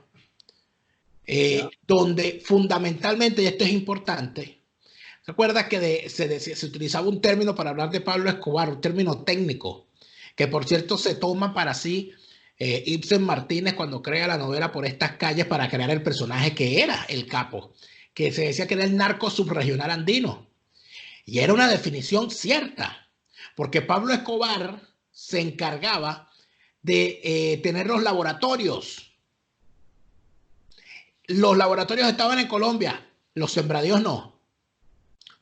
donde fundamentalmente, y esto es importante, recuerda que se utilizaba un término para hablar de Pablo Escobar, un término técnico, que por cierto se toma para sí Ibsen Martínez cuando crea la novela Por estas calles, para crear el personaje que era el capo, que se decía que era el narco subregional andino. Y era una definición cierta, porque Pablo Escobar se encargaba de tener los laboratorios. Los laboratorios estaban en Colombia, los sembradíos no.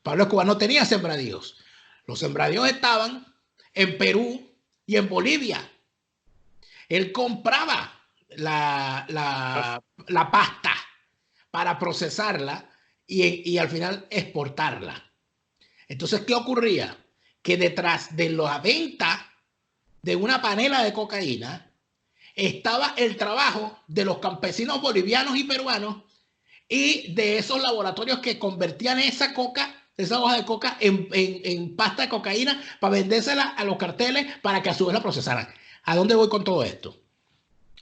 Pablo Escobar no tenía sembradíos. Los sembradíos estaban en Perú y en Bolivia. Él compraba la pasta para procesarla y al final exportarla. Entonces, ¿qué ocurría? Que detrás de la venta de una panela de cocaína estaba el trabajo de los campesinos bolivianos y peruanos y de esos laboratorios que convertían esa hoja de coca en pasta de cocaína para vendérsela a los carteles para que a su vez la procesaran. ¿A dónde voy con todo esto?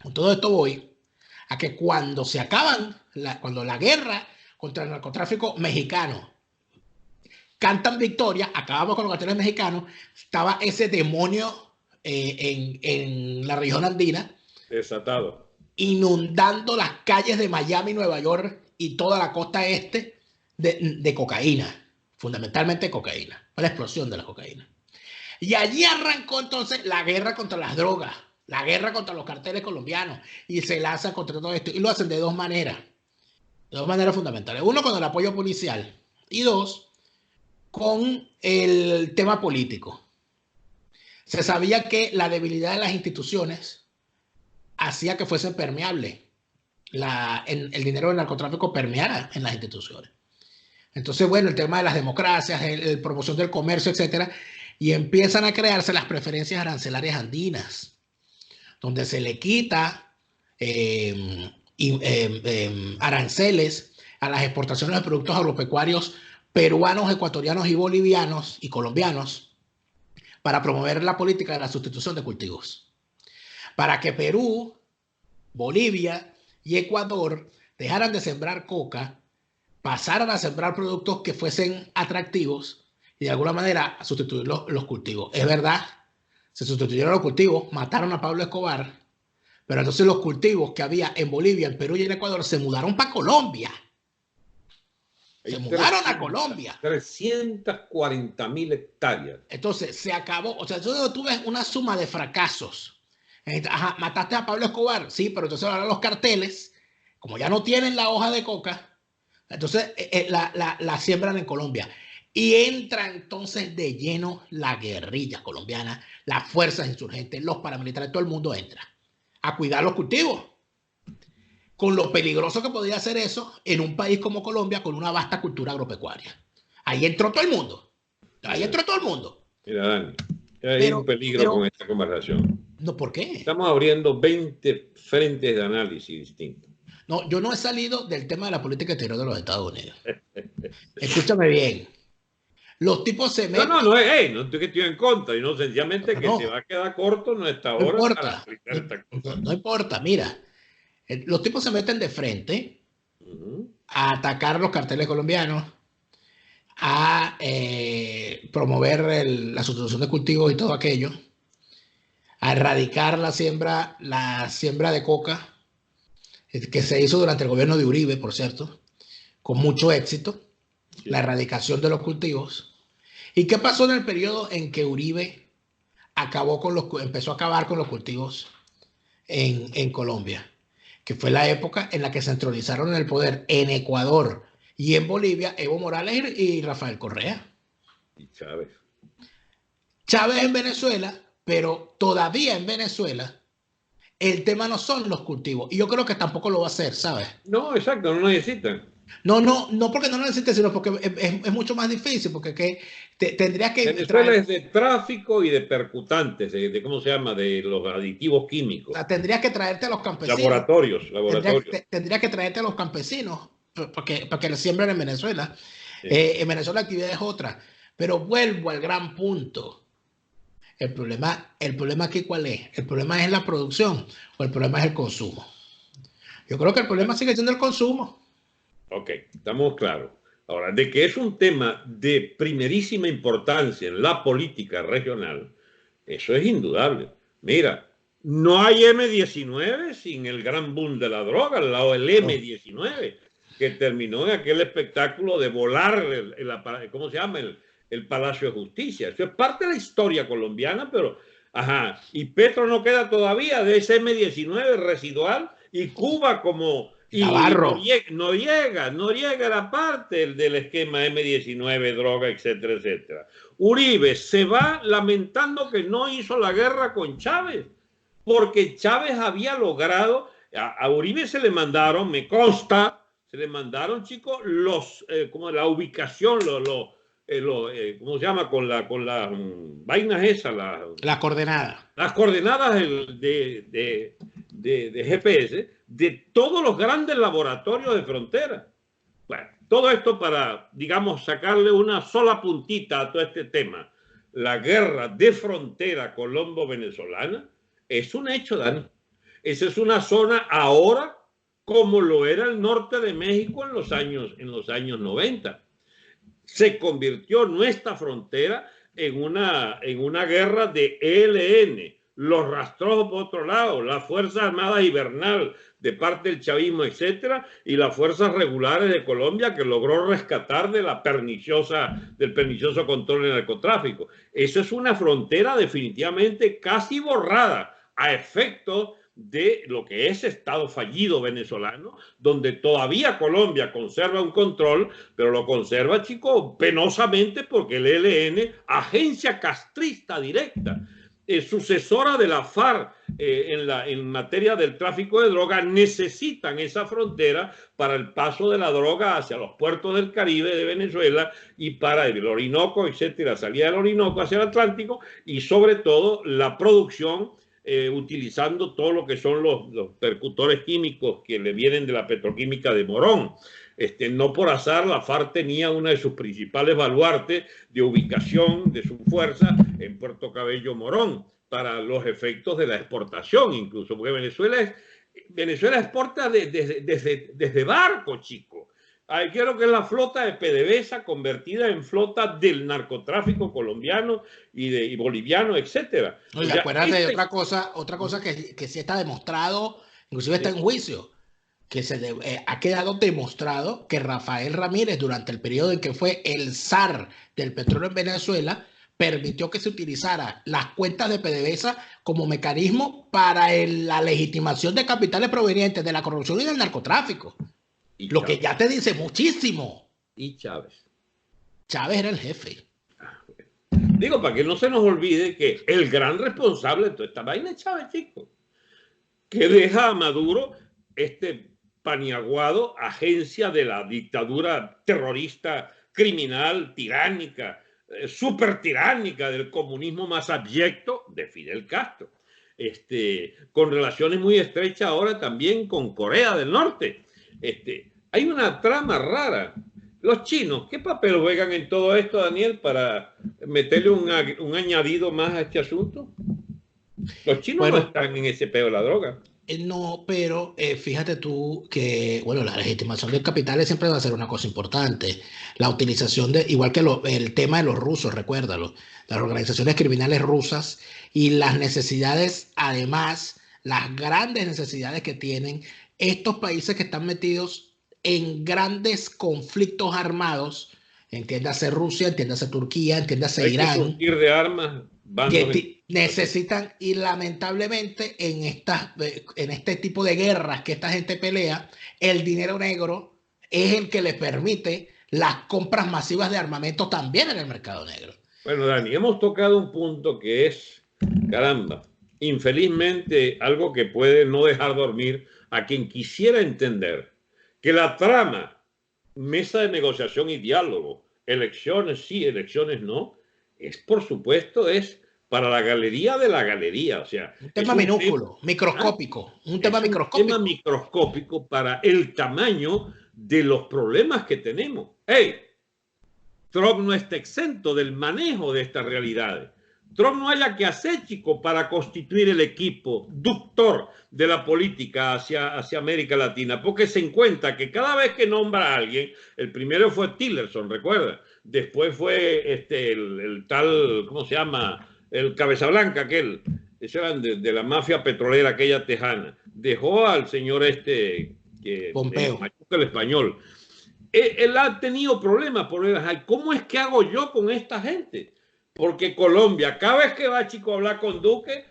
Con todo esto voy a que cuando cuando la guerra contra el narcotráfico mexicano cantan victoria, acabamos con los carteles mexicanos, estaba ese demonio en la región andina. Desatado. Inundando las calles de Miami, Nueva York y toda la costa este de cocaína, fundamentalmente cocaína, la explosión de la cocaína. Y allí arrancó entonces la guerra contra las drogas, la guerra contra los carteles colombianos, y se lanzan contra todo esto, y lo hacen de dos maneras fundamentales. Uno, con el apoyo policial, y dos, con el tema político. Se sabía que la debilidad de las instituciones hacía que fuese permeable, el dinero del narcotráfico permeara en las instituciones. Entonces, bueno, el tema de las democracias, la promoción del comercio, etcétera, y empiezan a crearse las preferencias arancelarias andinas, donde se le quita aranceles a las exportaciones de productos agropecuarios peruanos, ecuatorianos y bolivianos y colombianos para promover la política de la sustitución de cultivos. Para que Perú, Bolivia y Ecuador dejaran de sembrar coca, pasaran a sembrar productos que fuesen atractivos y de alguna manera sustituir los cultivos. Es verdad, se sustituyeron los cultivos, mataron a Pablo Escobar, pero entonces los cultivos que había en Bolivia, en Perú y en Ecuador se mudaron para Colombia. Se mudaron a Colombia. 340.000 hectáreas. Entonces se acabó. O sea, tú ves una suma de fracasos. Ajá, mataste a Pablo Escobar, sí, pero entonces ahora los carteles, como ya no tienen la hoja de coca, entonces la siembran en Colombia. Y entra entonces de lleno la guerrilla colombiana, las fuerzas insurgentes, los paramilitares, todo el mundo entra a cuidar los cultivos. Con lo peligroso que podría ser eso en un país como Colombia con una vasta cultura agropecuaria. Ahí entró todo el mundo. Ahí entró todo el mundo. Mira, Dani, hay un peligro con esta conversación. No, ¿por qué? Estamos abriendo 20 frentes de análisis distintos. No, yo no he salido del tema de la política exterior de los Estados Unidos. Escúchame bien. Los tipos se meten... No estoy que estoy en contra, y no sencillamente que se va a quedar corto nuestra hora. No importa, no importa, mira. Los tipos se meten de frente a atacar los carteles colombianos, a promover la sustitución de cultivos y todo aquello, a erradicar la siembra de coca, que se hizo durante el gobierno de Uribe, por cierto, con mucho éxito, sí. La erradicación de los cultivos. ¿Y qué pasó en el periodo en que Uribe empezó a acabar con los cultivos en Colombia? Que fue la época en la que centralizaron en el poder en Ecuador y en Bolivia Evo Morales y Rafael Correa. Y Chávez. Chávez en Venezuela, pero todavía en Venezuela el tema no son los cultivos. Y yo creo que tampoco lo va a hacer, ¿sabes? No, exacto, no necesitan. No porque no lo necesiten, sino porque es mucho más difícil, porque tendrías que... Venezuela es de tráfico y de percutantes, de ¿cómo se llama? De los aditivos químicos. O sea, tendrías que traerte a los campesinos. Laboratorios. Tendrías que traerte a los campesinos para que lo siembren en Venezuela. Sí. En Venezuela la actividad es otra. Pero vuelvo al gran punto. El problema aquí, ¿cuál es? ¿El problema es la producción o el problema es el consumo? Yo creo que el problema sigue siendo el consumo. Ok, estamos claros. Ahora, de que es un tema de primerísima importancia en la política regional, eso es indudable. Mira, no hay M19 sin el gran boom de la droga, al lado del M19, que terminó en aquel espectáculo de volar, ¿cómo se llama? El Palacio de Justicia. Eso es parte de la historia colombiana, pero, ajá, y Petro no queda todavía de ese M19 residual, y Cuba como... Y no llega a la parte del esquema M19, droga, etcétera, etcétera. Uribe se va lamentando que no hizo la guerra con Chávez, porque Chávez había logrado, a Uribe se le mandaron, me consta, se le mandaron, chicos, como la ubicación, ¿cómo se llama? Con las vainas esas. Las coordenadas. Las coordenadas de GPS de todos los grandes laboratorios de frontera. Bueno, todo esto para, digamos, sacarle una sola puntita a todo este tema. La guerra de frontera colombo-venezolana es un hecho, Dani. Esa es una zona ahora como lo era el norte de México en los años 90. se convirtió nuestra frontera en una guerra de ELN, los rastrojos por otro lado, las Fuerzas Armadas Hibernal de parte del chavismo, etcétera, y las fuerzas regulares de Colombia que logró rescatar del pernicioso control del narcotráfico. Eso es una frontera definitivamente casi borrada a efectos de lo que es Estado fallido venezolano, donde todavía Colombia conserva un control, pero lo conserva, chicos, penosamente, porque el ELN, agencia castrista directa, sucesora de la FARC en materia del tráfico de drogas, necesitan esa frontera para el paso de la droga hacia los puertos del Caribe de Venezuela y para el Orinoco, etcétera, salida del Orinoco hacia el Atlántico, y sobre todo la producción utilizando todo lo que son los percutores químicos que le vienen de la petroquímica de Morón. No por azar, la FARC tenía una de sus principales baluartes de ubicación de su fuerza en Puerto Cabello, Morón, para los efectos de la exportación incluso, porque Venezuela exporta desde barco, chico. Quiero que es la flota de PDVSA convertida en flota del narcotráfico colombiano y boliviano, etcétera. Oye, acuérdate de otra cosa que sí está demostrado, inclusive está en juicio, que ha quedado demostrado que Rafael Ramírez, durante el periodo en que fue el zar del petróleo en Venezuela, permitió que se utilizara las cuentas de PDVSA como mecanismo para la legitimación de capitales provenientes de la corrupción y del narcotráfico. Lo que ya te dice muchísimo. Y Chávez. Chávez era el jefe. Digo, para que no se nos olvide que el gran responsable de toda esta vaina es Chávez, chico, que deja a Maduro paniaguado, agencia de la dictadura terrorista, criminal, tiránica, súper tiránica del comunismo más abyecto de Fidel Castro. Con relaciones muy estrechas ahora también con Corea del Norte. Hay una trama rara. Los chinos, ¿qué papel juegan en todo esto, Daniel, para meterle un añadido más a este asunto? Los chinos no están en ese pedo de la droga. No, pero fíjate tú que, bueno, la legitimación del capital siempre va a ser una cosa importante. La utilización igual que el tema de los rusos, recuérdalo, las organizaciones criminales rusas y las necesidades, además, las grandes necesidades que tienen estos países que están metidos en grandes conflictos armados, entiéndase Rusia, entiéndase Turquía, entiéndase Irán. Hay que surtir de armas. Necesitan, y lamentablemente en este tipo de guerras que esta gente pelea, el dinero negro es el que les permite las compras masivas de armamento también en el mercado negro. Bueno, Dani, hemos tocado un punto que es, caramba, infelizmente algo que puede no dejar dormir a quien quisiera entender que la trama, mesa de negociación y diálogo, elecciones sí, elecciones no, por supuesto, es para la galería de la galería. O sea, un tema minúsculo, microscópico. Un tema microscópico para el tamaño de los problemas que tenemos. ¡Hey! Trump no está exento del manejo de estas realidades. Trump no haya que hacer, chico, para constituir el equipo ductor de la política hacia América Latina, porque se encuentra que cada vez que nombra a alguien, el primero fue Tillerson, recuerda, después fue el tal, ¿cómo se llama?, el Cabeza Blanca, ese era de la mafia petrolera aquella tejana, dejó al señor Pompeo, el español. Él ha tenido problemas, ¿cómo es que hago yo con esta gente? Porque Colombia, cada vez que va, chico, a hablar con Duque,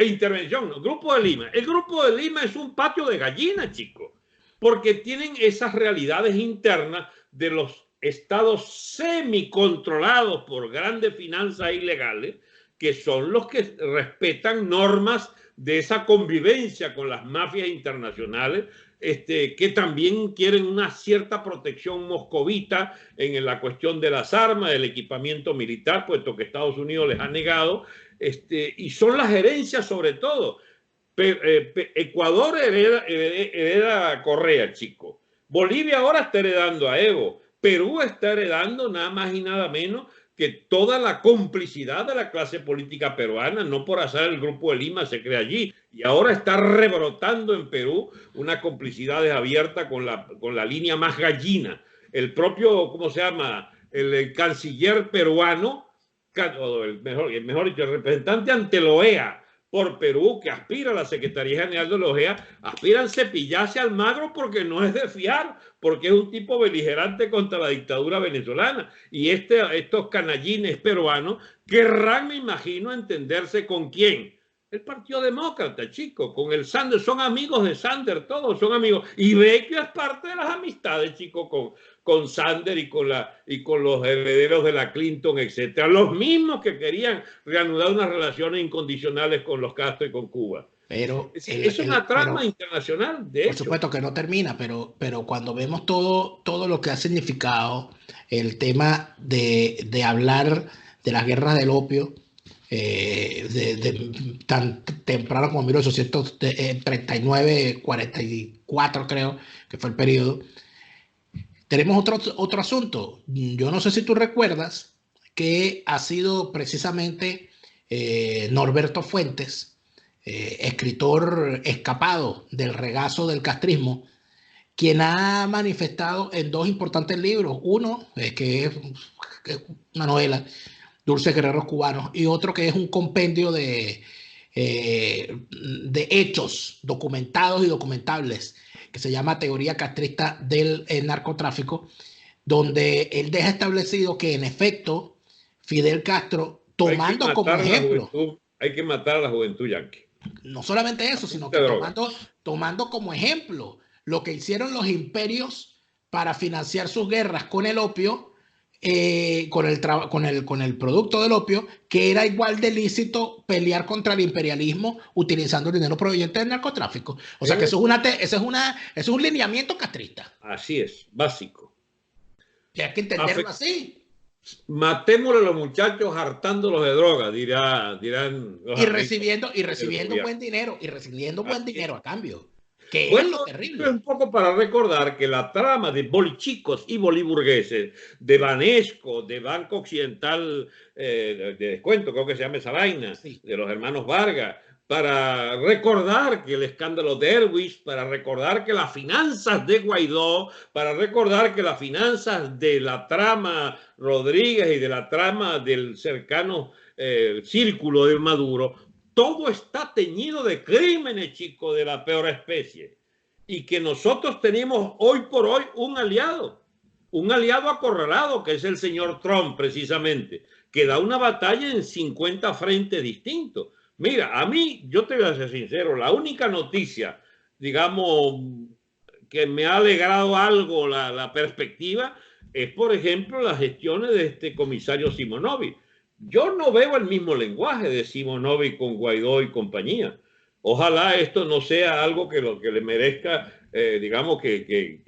intervención, no, Grupo de Lima. El Grupo de Lima es un patio de gallinas, chico, porque tienen esas realidades internas de los estados semicontrolados por grandes finanzas ilegales, que son los que respetan normas de esa convivencia con las mafias internacionales, que también quieren una cierta protección moscovita en la cuestión de las armas, del equipamiento militar, puesto que Estados Unidos les ha negado, y son las herencias sobre todo. Ecuador hereda a Correa, chico. Bolivia ahora está heredando a Evo. Perú está heredando nada más y nada menos que toda la complicidad de la clase política peruana. No por azar el Grupo de Lima se crea allí. Y ahora está rebrotando en Perú una complicidad abierta con la línea más gallina. el propio, ¿cómo se llama? El canciller peruano, mejor dicho, el representante ante la OEA por Perú, que aspira a la Secretaría General de la OEA, aspiran cepillarse al Magro porque no es de fiar, porque es un tipo beligerante contra la dictadura venezolana. Y estos canallines peruanos querrán, me imagino, entenderse con quién. El Partido Demócrata, chicos, con el Sanders, son amigos de Sanders, todos son amigos. Y Vecchio es parte de las amistades, chicos, con Sanders y con los herederos de la Clinton, etcétera. Los mismos que querían reanudar unas relaciones incondicionales con los Castro y con Cuba. Pero es una trama internacional, de hecho. Por supuesto que no termina, pero cuando vemos todo lo que ha significado el tema de hablar de las guerras del opio, tan temprano como 1839, 44 creo que fue el periodo. Tenemos otro asunto. Yo no sé si tú recuerdas que ha sido precisamente Norberto Fuentes, escritor escapado del regazo del castrismo, quien ha manifestado en dos importantes libros. Uno, que es una novela, Dulces Guerreros Cubanos, y otro que es un compendio de hechos documentados y documentables, que se llama Teoría Castrista del Narcotráfico, donde él deja establecido que en efecto Fidel Castro, tomando como ejemplo... Hay que matar a la juventud yanqui. No solamente eso, sino que tomando como ejemplo lo que hicieron los imperios para financiar sus guerras con el opio, con el producto del opio, que era igual de lícito pelear contra el imperialismo utilizando el dinero proveniente del narcotráfico. O sea que eso es un lineamiento castrista. Así es, básico. Y hay que entenderlo así. Matémosle a los muchachos hartándolos de droga, dirán los recibiendo buen dinero, buen dinero a cambio. Que bueno, es lo terrible. Un poco para recordar que la trama de bolichicos y boliburgueses, de Banesco, de Banco Occidental de Descuento, creo que se llama esa vaina, sí, de los hermanos Vargas, para recordar que el escándalo de Erwis, para recordar que las finanzas de Guaidó, para recordar que las finanzas de la trama Rodríguez y de la trama del cercano círculo de Maduro, todo está teñido de crímenes, chicos, de la peor especie. Y que nosotros tenemos hoy por hoy un aliado acorralado, que es el señor Trump, precisamente, que da una batalla en 50 frentes distintos. Mira, a mí, yo te voy a ser sincero, la única noticia, digamos, que me ha alegrado algo la perspectiva es, por ejemplo, las gestiones de este comisario Simonovic. Yo no veo el mismo lenguaje de Simonovic con Guaidó y compañía. Ojalá esto no sea algo que le merezca, digamos, que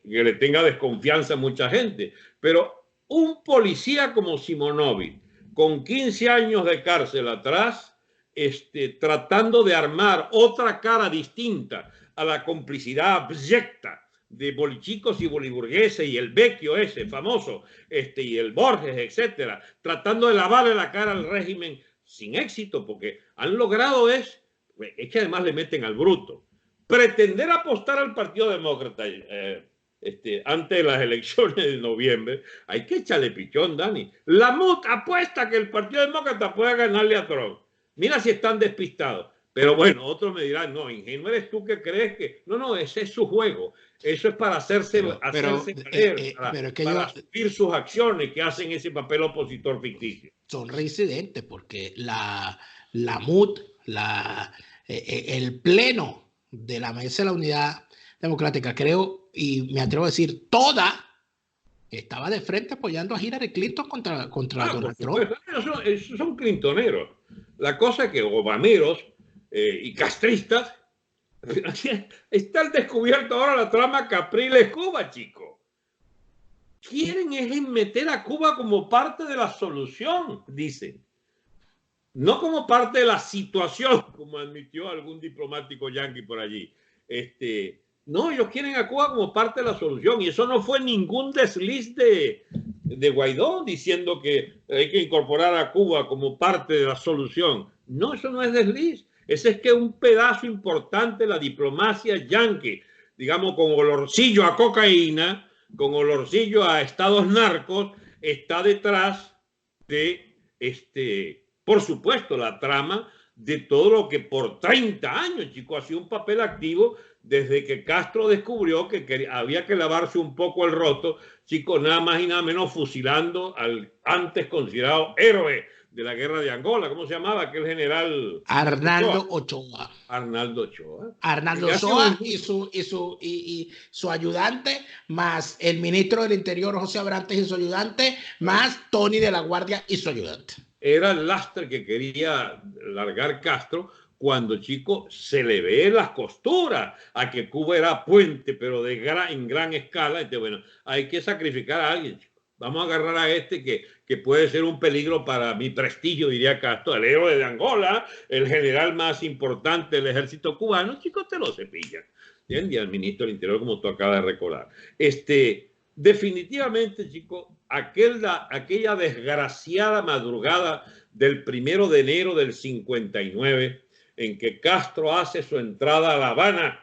le tenga desconfianza a mucha gente. Pero un policía como Simonovic, con 15 años de cárcel atrás, tratando de armar otra cara distinta a la complicidad abyecta de bolichicos y boliburgueses y el Vecchio ese famoso, y el Borges, etcétera, tratando de lavarle la cara al régimen sin éxito, porque han logrado es que además le meten al bruto. Pretender apostar al Partido Demócrata antes de las elecciones de noviembre, hay que echarle pichón, Dani. La MUT apuesta que el Partido Demócrata pueda ganarle a Trump. Mira si están despistados. Pero bueno, otros me dirán, no, ingenuo eres tú que crees que... No, ese es su juego. Eso es para hacerse valer, para subir sus acciones, que hacen ese papel opositor ficticio. Son reincidentes porque la MUT, el pleno de la Mesa de la Unidad Democrática, creo, y me atrevo a decir, toda estaba de frente apoyando a Hillary Clinton contra Donald Trump. Esos son clintoneros. La cosa es que obameros y castristas está al descubierto ahora la trama Capriles-Cuba, chicos. Quieren es meter a Cuba como parte de la solución, dicen. No como parte de la situación, como admitió algún diplomático yanqui por allí. No, ellos quieren a Cuba como parte de la solución, y eso no fue ningún desliz de Guaidó diciendo que hay que incorporar a Cuba como parte de la solución. No, eso no es desliz. Ese es que un pedazo importante de la diplomacia yanqui, digamos, con olorcillo a cocaína, con olorcillo a estados narcos, está detrás de, por supuesto, la trama de todo lo que por 30 años, chico, ha sido un papel activo desde que Castro descubrió que había que lavarse un poco el roto, chico, nada más y nada menos fusilando al antes considerado héroe de la guerra de Angola. ¿Cómo se llamaba aquel general? Arnaldo Ochoa. Arnaldo Ochoa. Arnaldo Ochoa y su ayudante, más el ministro del Interior, José Abrantes, y su ayudante, más Tony de la Guardia y su ayudante. Era el lastre que quería largar Castro cuando, chico, se le ve las costuras a que Cuba era puente, pero en gran escala. Entonces, bueno, hay que sacrificar a alguien, chico. Vamos a agarrar a que puede ser un peligro para mi prestigio, diría Castro, el héroe de Angola, el general más importante del ejército cubano. Chicos, te lo cepillan. ¿Bien? Y al ministro del Interior, como tú acabas de recordar. Definitivamente, chicos, aquella desgraciada madrugada del 1 de enero del 59, en que Castro hace su entrada a La Habana.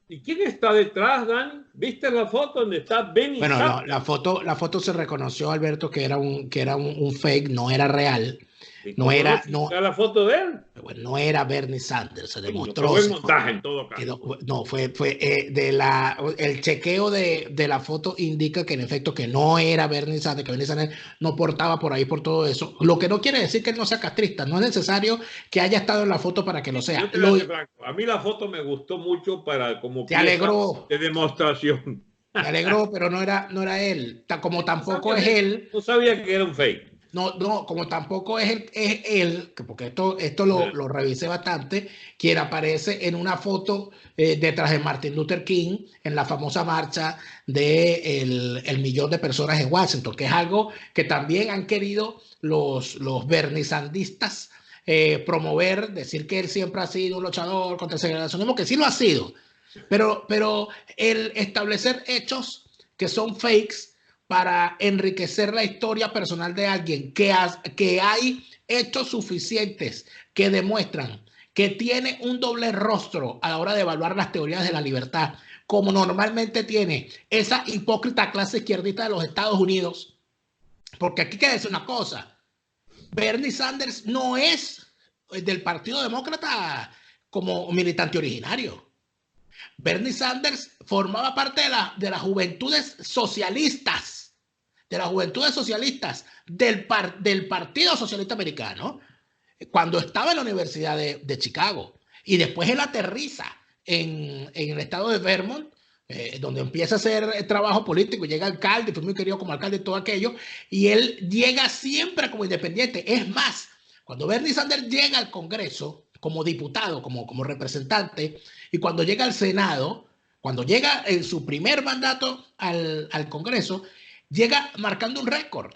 ¿Y quién está detrás, Dani? ¿Viste la foto donde está Benny Sanders? No, la foto se reconoció, Alberto, que era un fake, no era real. No era la foto de él. Bueno, no era Bernie Sanders, se demostró. Fue montaje en todo caso. No, fue el chequeo de la foto indica que en efecto que no era Bernie Sanders, que Bernie Sanders no portaba por ahí por todo eso. Lo que no quiere decir que él no sea castrista, no es necesario que haya estado en la foto para que lo sea. A mí la foto me gustó mucho para como te alegró de demostración. Te alegró, pero no era él. Como tampoco es él. No sabía que era un fake. No, como tampoco es él, porque esto lo revisé bastante, quien aparece en una foto detrás de Martin Luther King en la famosa marcha del 1.000.000 de personas en Washington, que es algo que también han querido los bernisandistas promover, decir que él siempre ha sido un luchador contra el segregacionismo, que sí lo ha sido, pero el establecer hechos que son fakes para enriquecer la historia personal de alguien, que hay hechos suficientes que demuestran que tiene un doble rostro a la hora de evaluar las teorías de la libertad, como normalmente tiene esa hipócrita clase izquierdista de los Estados Unidos. Porque aquí hay que decir una cosa, Bernie Sanders no es del Partido Demócrata como militante originario. Bernie Sanders formaba parte de las juventudes socialistas, del Partido Socialista Americano, cuando estaba en la Universidad de Chicago. Y después él aterriza en el estado de Vermont, donde empieza a hacer trabajo político, llega alcalde, fue muy querido como alcalde de todo aquello, y él llega siempre como independiente. Es más, cuando Bernie Sanders llega al Congreso como diputado, como representante, y cuando llega al Senado, cuando llega en su primer mandato al Congreso, llega marcando un récord.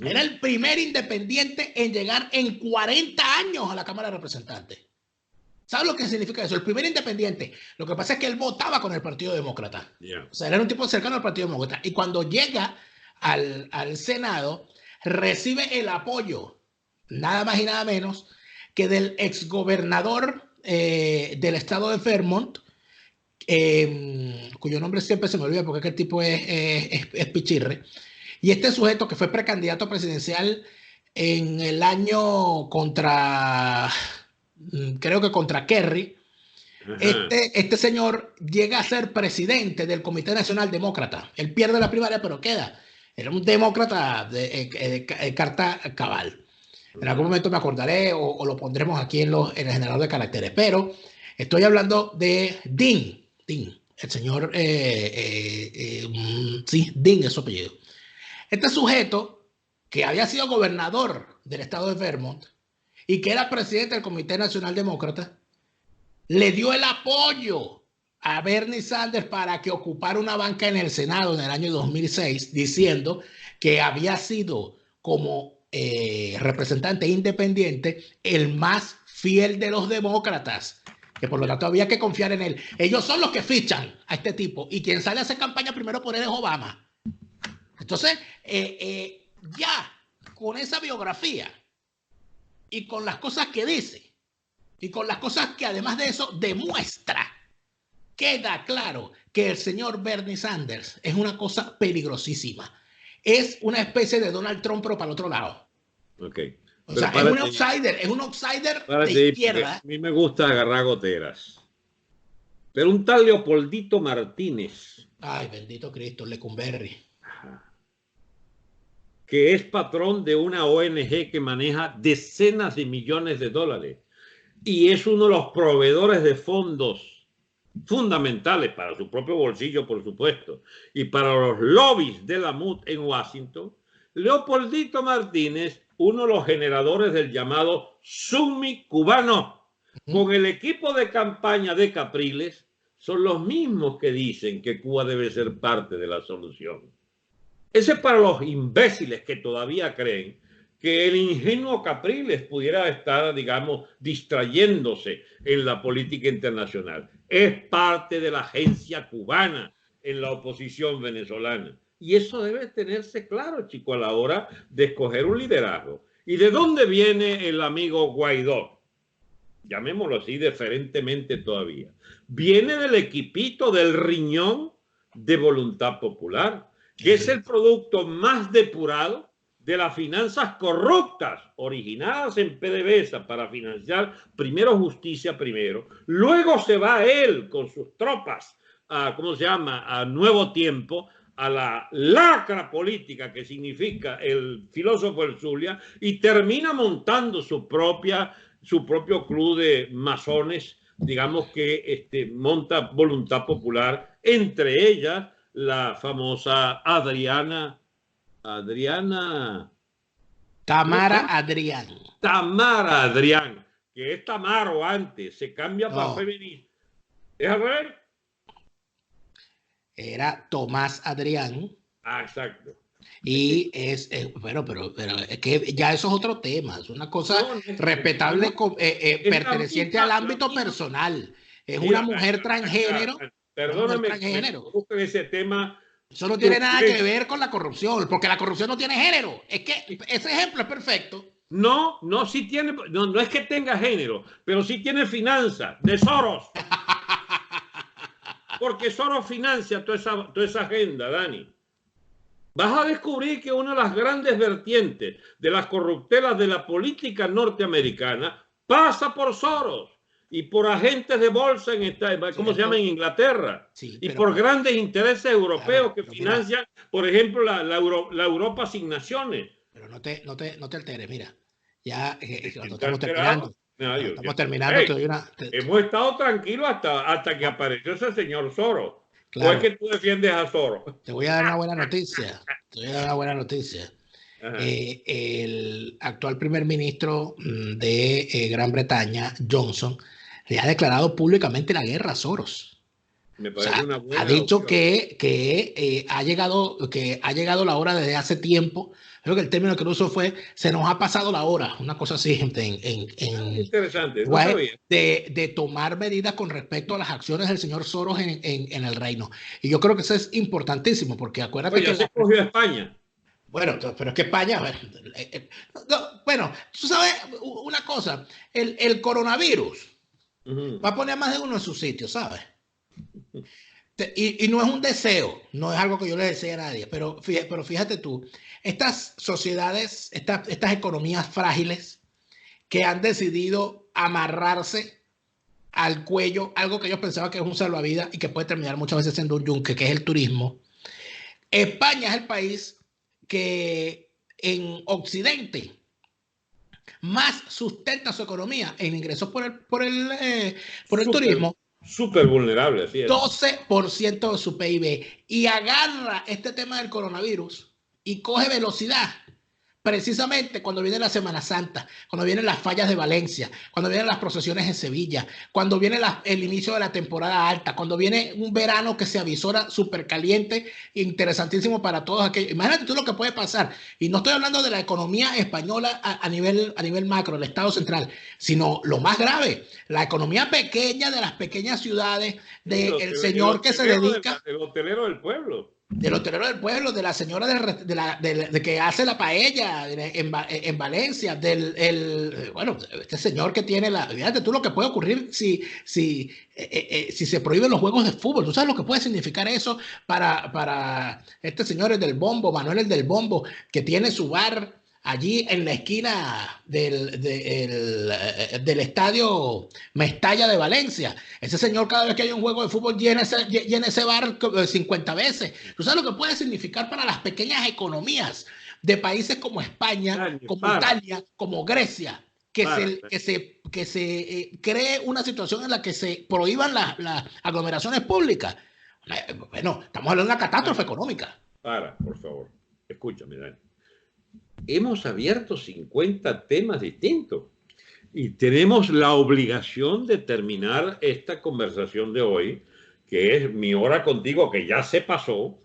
Era el primer independiente en llegar en 40 años a la Cámara de Representantes. ¿Sabes lo que significa eso? El primer independiente. Lo que pasa es que él votaba con el Partido Demócrata. Yeah. O sea, era un tipo cercano al Partido Demócrata. Y cuando llega al Senado, recibe el apoyo, nada más y nada menos, que del exgobernador del estado de Vermont, cuyo nombre siempre se me olvida porque aquel tipo es pichirre. Y este sujeto que fue precandidato presidencial en el año creo que contra Kerry, este señor llega a ser presidente del Comité Nacional Demócrata. Él pierde la primaria, pero queda. Era un demócrata de carta cabal. En algún momento me acordaré o lo pondremos aquí en el generador de caracteres. Pero estoy hablando de Dean, el señor, sí, Dean es su apellido. Este sujeto que había sido gobernador del estado de Vermont y que era presidente del Comité Nacional Demócrata, le dio el apoyo a Bernie Sanders para que ocupara una banca en el Senado en el año 2006, diciendo que había sido como representante independiente el más fiel de los demócratas, que por lo tanto había que confiar en él. Ellos son los que fichan a este tipo y quien sale a hacer campaña primero por él es Obama. Entonces, ya con esa biografía y con las cosas que dice y con las cosas que además de eso demuestra, queda claro que el señor Bernie Sanders es una cosa peligrosísima. Es una especie de Donald Trump, pero para el otro lado. Ok. O sea, es un outsider de izquierda. A mí me gusta agarrar goteras. Pero un tal Leopoldito Martínez. Ay, bendito Cristo, Lecumberri. Que es patrón de una ONG que maneja decenas de millones de dólares. Y es uno de los proveedores de fondos fundamentales para su propio bolsillo, por supuesto, y para los lobbies de la MUD en Washington. Leopoldito Martínez, uno de los generadores del llamado Sumi cubano, con el equipo de campaña de Capriles, son los mismos que dicen que Cuba debe ser parte de la solución. Ese es para los imbéciles que todavía creen que el ingenuo Capriles pudiera estar, digamos, distrayéndose en la política internacional. Es parte de la agencia cubana en la oposición venezolana. Y eso debe tenerse claro, chico, a la hora de escoger un liderazgo. ¿Y de dónde viene el amigo Guaidó? Llamémoslo así deferentemente todavía. Viene del equipito del riñón de Voluntad Popular, que es el producto más depurado de las finanzas corruptas originadas en PDVSA para financiar primero justicia primero, luego se va él con sus tropas a, ¿cómo se llama?, a Nuevo Tiempo, a la lacra política que significa el filósofo del Zulia, y termina montando su propio club de masones, digamos, que monta Voluntad Popular, entre ellas la famosa Tamara Adrián. Tamara Adrián, que es Tamaro antes, se cambia para feminista. ¿Es al revés? Era Tomás Adrián. Ah, exacto. Y pero es que ya eso es otro tema, es una cosa respetable, perteneciente al ámbito personal. Es una mujer transgénero. Perdóname, busquen ese tema. Eso no tiene nada que ver con la corrupción, porque la corrupción no tiene género. Es que ese ejemplo es perfecto. No es que tenga género, pero sí tiene finanzas de Soros. Porque Soros financia toda esa agenda, Dani. Vas a descubrir que una de las grandes vertientes de las corruptelas de la política norteamericana pasa por Soros y por agentes de bolsa ¿cómo se llama? En Inglaterra. Sí, y por grandes intereses europeos que financian, por ejemplo, la Europa Asignaciones. Pero no te alteres, mira. Ya cuando estamos terminando. Hemos estado tranquilos hasta que apareció ese señor Soros. Claro. ¿O es que tú defiendes a Soros? Te voy a dar una buena noticia. El actual primer ministro de Gran Bretaña, Johnson, le ha declarado públicamente la guerra a Soros. Me parece una buena ha dicho que ha llegado la hora desde hace tiempo. Creo que el término que usó fue se nos ha pasado la hora, una cosa así interesante, de tomar medidas con respecto a las acciones del señor Soros en el reino. Y yo creo que eso es importantísimo, porque acuérdate que se cogió España. Bueno, pero es que España, bueno, tú sabes una cosa, el coronavirus va a poner a más de uno en su sitio, ¿sabes? Y no es un deseo, no es algo que yo le desee a nadie, pero fíjate tú, estas sociedades, estas economías frágiles que han decidido amarrarse al cuello algo que ellos pensaban que es un salvavidas y que puede terminar muchas veces siendo un yunque, que es el turismo. España es el país que en Occidente más sustenta su economía en ingresos por el turismo. Súper vulnerable, así es. 12% de su PIB. Y agarra este tema del coronavirus y coge velocidad precisamente cuando viene la Semana Santa, cuando vienen las fallas de Valencia, cuando vienen las procesiones en Sevilla, cuando viene el inicio de la temporada alta, cuando viene un verano que se avisora súper caliente, interesantísimo para todos aquellos. Imagínate tú lo que puede pasar. Y no estoy hablando de la economía española a nivel macro, el Estado central, sino lo más grave, la economía pequeña de las pequeñas ciudades, del señor que se dedica. El hotelero del pueblo. del hotelero del pueblo, de la señora de que hace la paella en Valencia, bueno, este señor que tiene fíjate tú lo que puede ocurrir si se prohíben los juegos de fútbol. ¿Tú sabes lo que puede significar eso para este señor el del Bombo, Manuel el del Bombo, que tiene su bar allí en la esquina del estadio Mestalla de Valencia? Ese señor, cada vez que hay un juego de fútbol, llena ese bar 50 veces. ¿Tú sabes lo que puede significar para las pequeñas economías de países como España, como Italia, como Grecia? Que se cree una situación en la que se prohíban las aglomeraciones públicas. Bueno, estamos hablando de una catástrofe económica. Por favor, escúchame, Dani. Hemos abierto 50 temas distintos y tenemos la obligación de terminar esta conversación de hoy, que es mi hora contigo, que ya se pasó,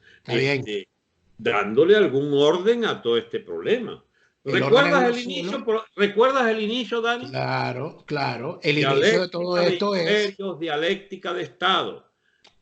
dándole algún orden a todo este problema. ¿Recuerdas el inicio, Dani? Claro. El inicio de todo esto es dialéctica de Estado.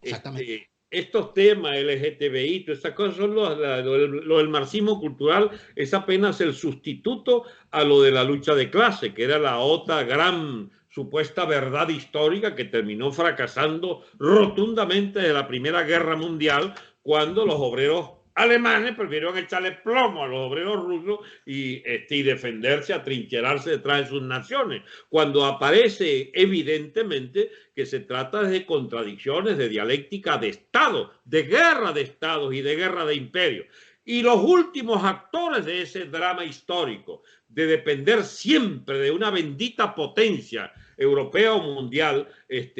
Exactamente. Estos temas LGTBI, todas estas cosas son lo del marxismo cultural, es apenas el sustituto a lo de la lucha de clase, que era la otra gran supuesta verdad histórica que terminó fracasando rotundamente de la Primera Guerra Mundial, cuando los obreros alemanes prefirieron echarle plomo a los obreros rusos y defenderse, atrincherarse detrás de sus naciones, cuando aparece evidentemente que se trata de contradicciones, de dialéctica de Estado, de guerra de Estados y de guerra de imperios. Y los últimos actores de ese drama histórico, de depender siempre de una bendita potencia europea o mundial,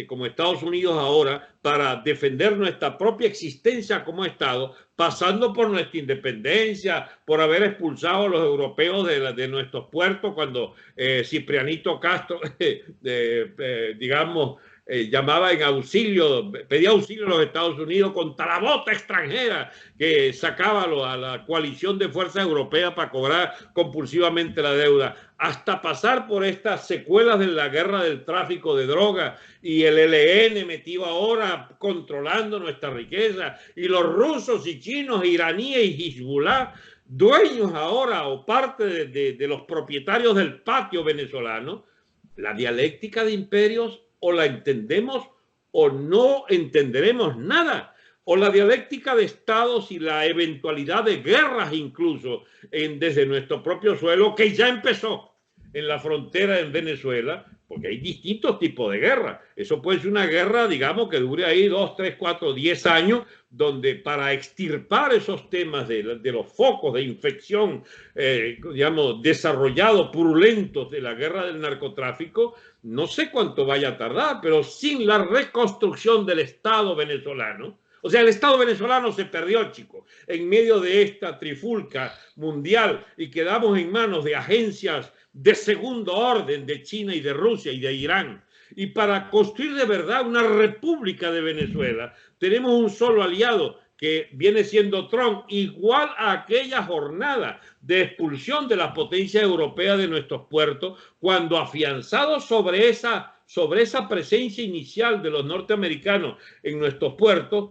como Estados Unidos ahora, para defender nuestra propia existencia como Estado, pasando por nuestra independencia, por haber expulsado a los europeos de nuestros puertos cuando Ciprianito Castro, digamos, llamaba en auxilio, pedía auxilio a los Estados Unidos contra la bota extranjera que sacaba a la coalición de fuerzas europeas para cobrar compulsivamente la deuda, hasta pasar por estas secuelas de la guerra del tráfico de drogas y el ELN metido ahora controlando nuestra riqueza, y los rusos y chinos, iraníes y Hezbollah, dueños ahora o parte de los propietarios del patio venezolano. La dialéctica de imperios o la entendemos o no entenderemos nada, o la dialéctica de estados y la eventualidad de guerras incluso desde nuestro propio suelo, que ya empezó en la frontera en Venezuela, porque hay distintos tipos de guerra. Eso puede ser una guerra, digamos, que dure ahí 2, 3, 4, 10 años, donde para extirpar esos temas de los focos de infección, digamos, desarrollados, purulentos de la guerra del narcotráfico, no sé cuánto vaya a tardar, pero sin la reconstrucción del Estado venezolano. O sea, el Estado venezolano se perdió, chicos, en medio de esta trifulca mundial, y quedamos en manos de agencias de segundo orden de China y de Rusia y de Irán. Y para construir de verdad una república de Venezuela, tenemos un solo aliado, que viene siendo Trump, igual a aquella jornada de expulsión de la potencia europea de nuestros puertos, cuando afianzados sobre esa presencia inicial de los norteamericanos en nuestros puertos,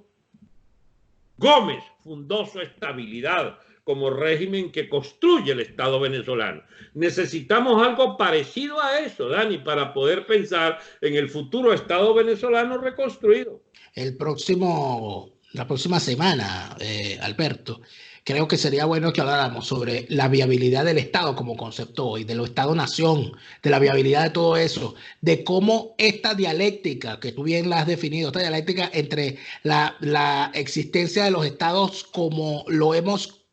Gómez fundó su estabilidad como régimen que construye el Estado venezolano. Necesitamos algo parecido a eso, Dani, para poder pensar en el futuro Estado venezolano reconstruido. La próxima semana, Alberto, creo que sería bueno que habláramos sobre la viabilidad del Estado como concepto hoy, de los Estado-nación, de la viabilidad de todo eso, de cómo esta dialéctica, que tú bien la has definido, esta dialéctica entre la existencia de los Estados como lo hemos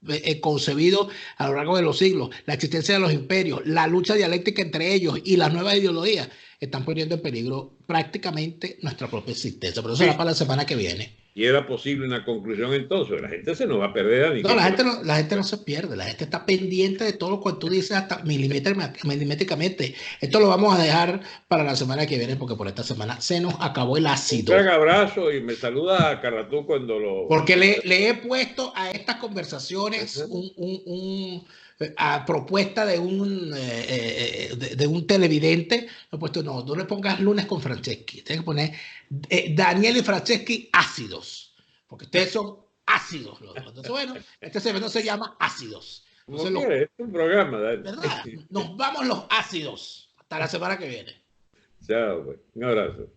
concebido a lo largo de los siglos, la existencia de los imperios, la lucha dialéctica entre ellos y las nuevas ideologías, están poniendo en peligro prácticamente nuestra propia existencia. Pero eso será para la semana que viene. Y era posible una conclusión entonces. La gente se nos va a perder. No, la gente no se pierde. La gente está pendiente de todo lo que tú dices hasta milimétricamente. Esto lo vamos a dejar para la semana que viene, porque por esta semana se nos acabó el ácido. Un gran abrazo y me saluda a Carratú cuando lo... Porque le he puesto a estas conversaciones a propuesta de un televidente, he puesto, no le pongas lunes con Franceschi, tienes que poner Daniel y Franceschi ácidos, porque ustedes son ácidos los dos. Entonces, bueno, este segmento se llama ácidos. Entonces, ¿Cómo quieres? Es un programa, Dani. ¿verdad? Nos vamos los ácidos. Hasta la semana que viene. Chao, pues. Un abrazo.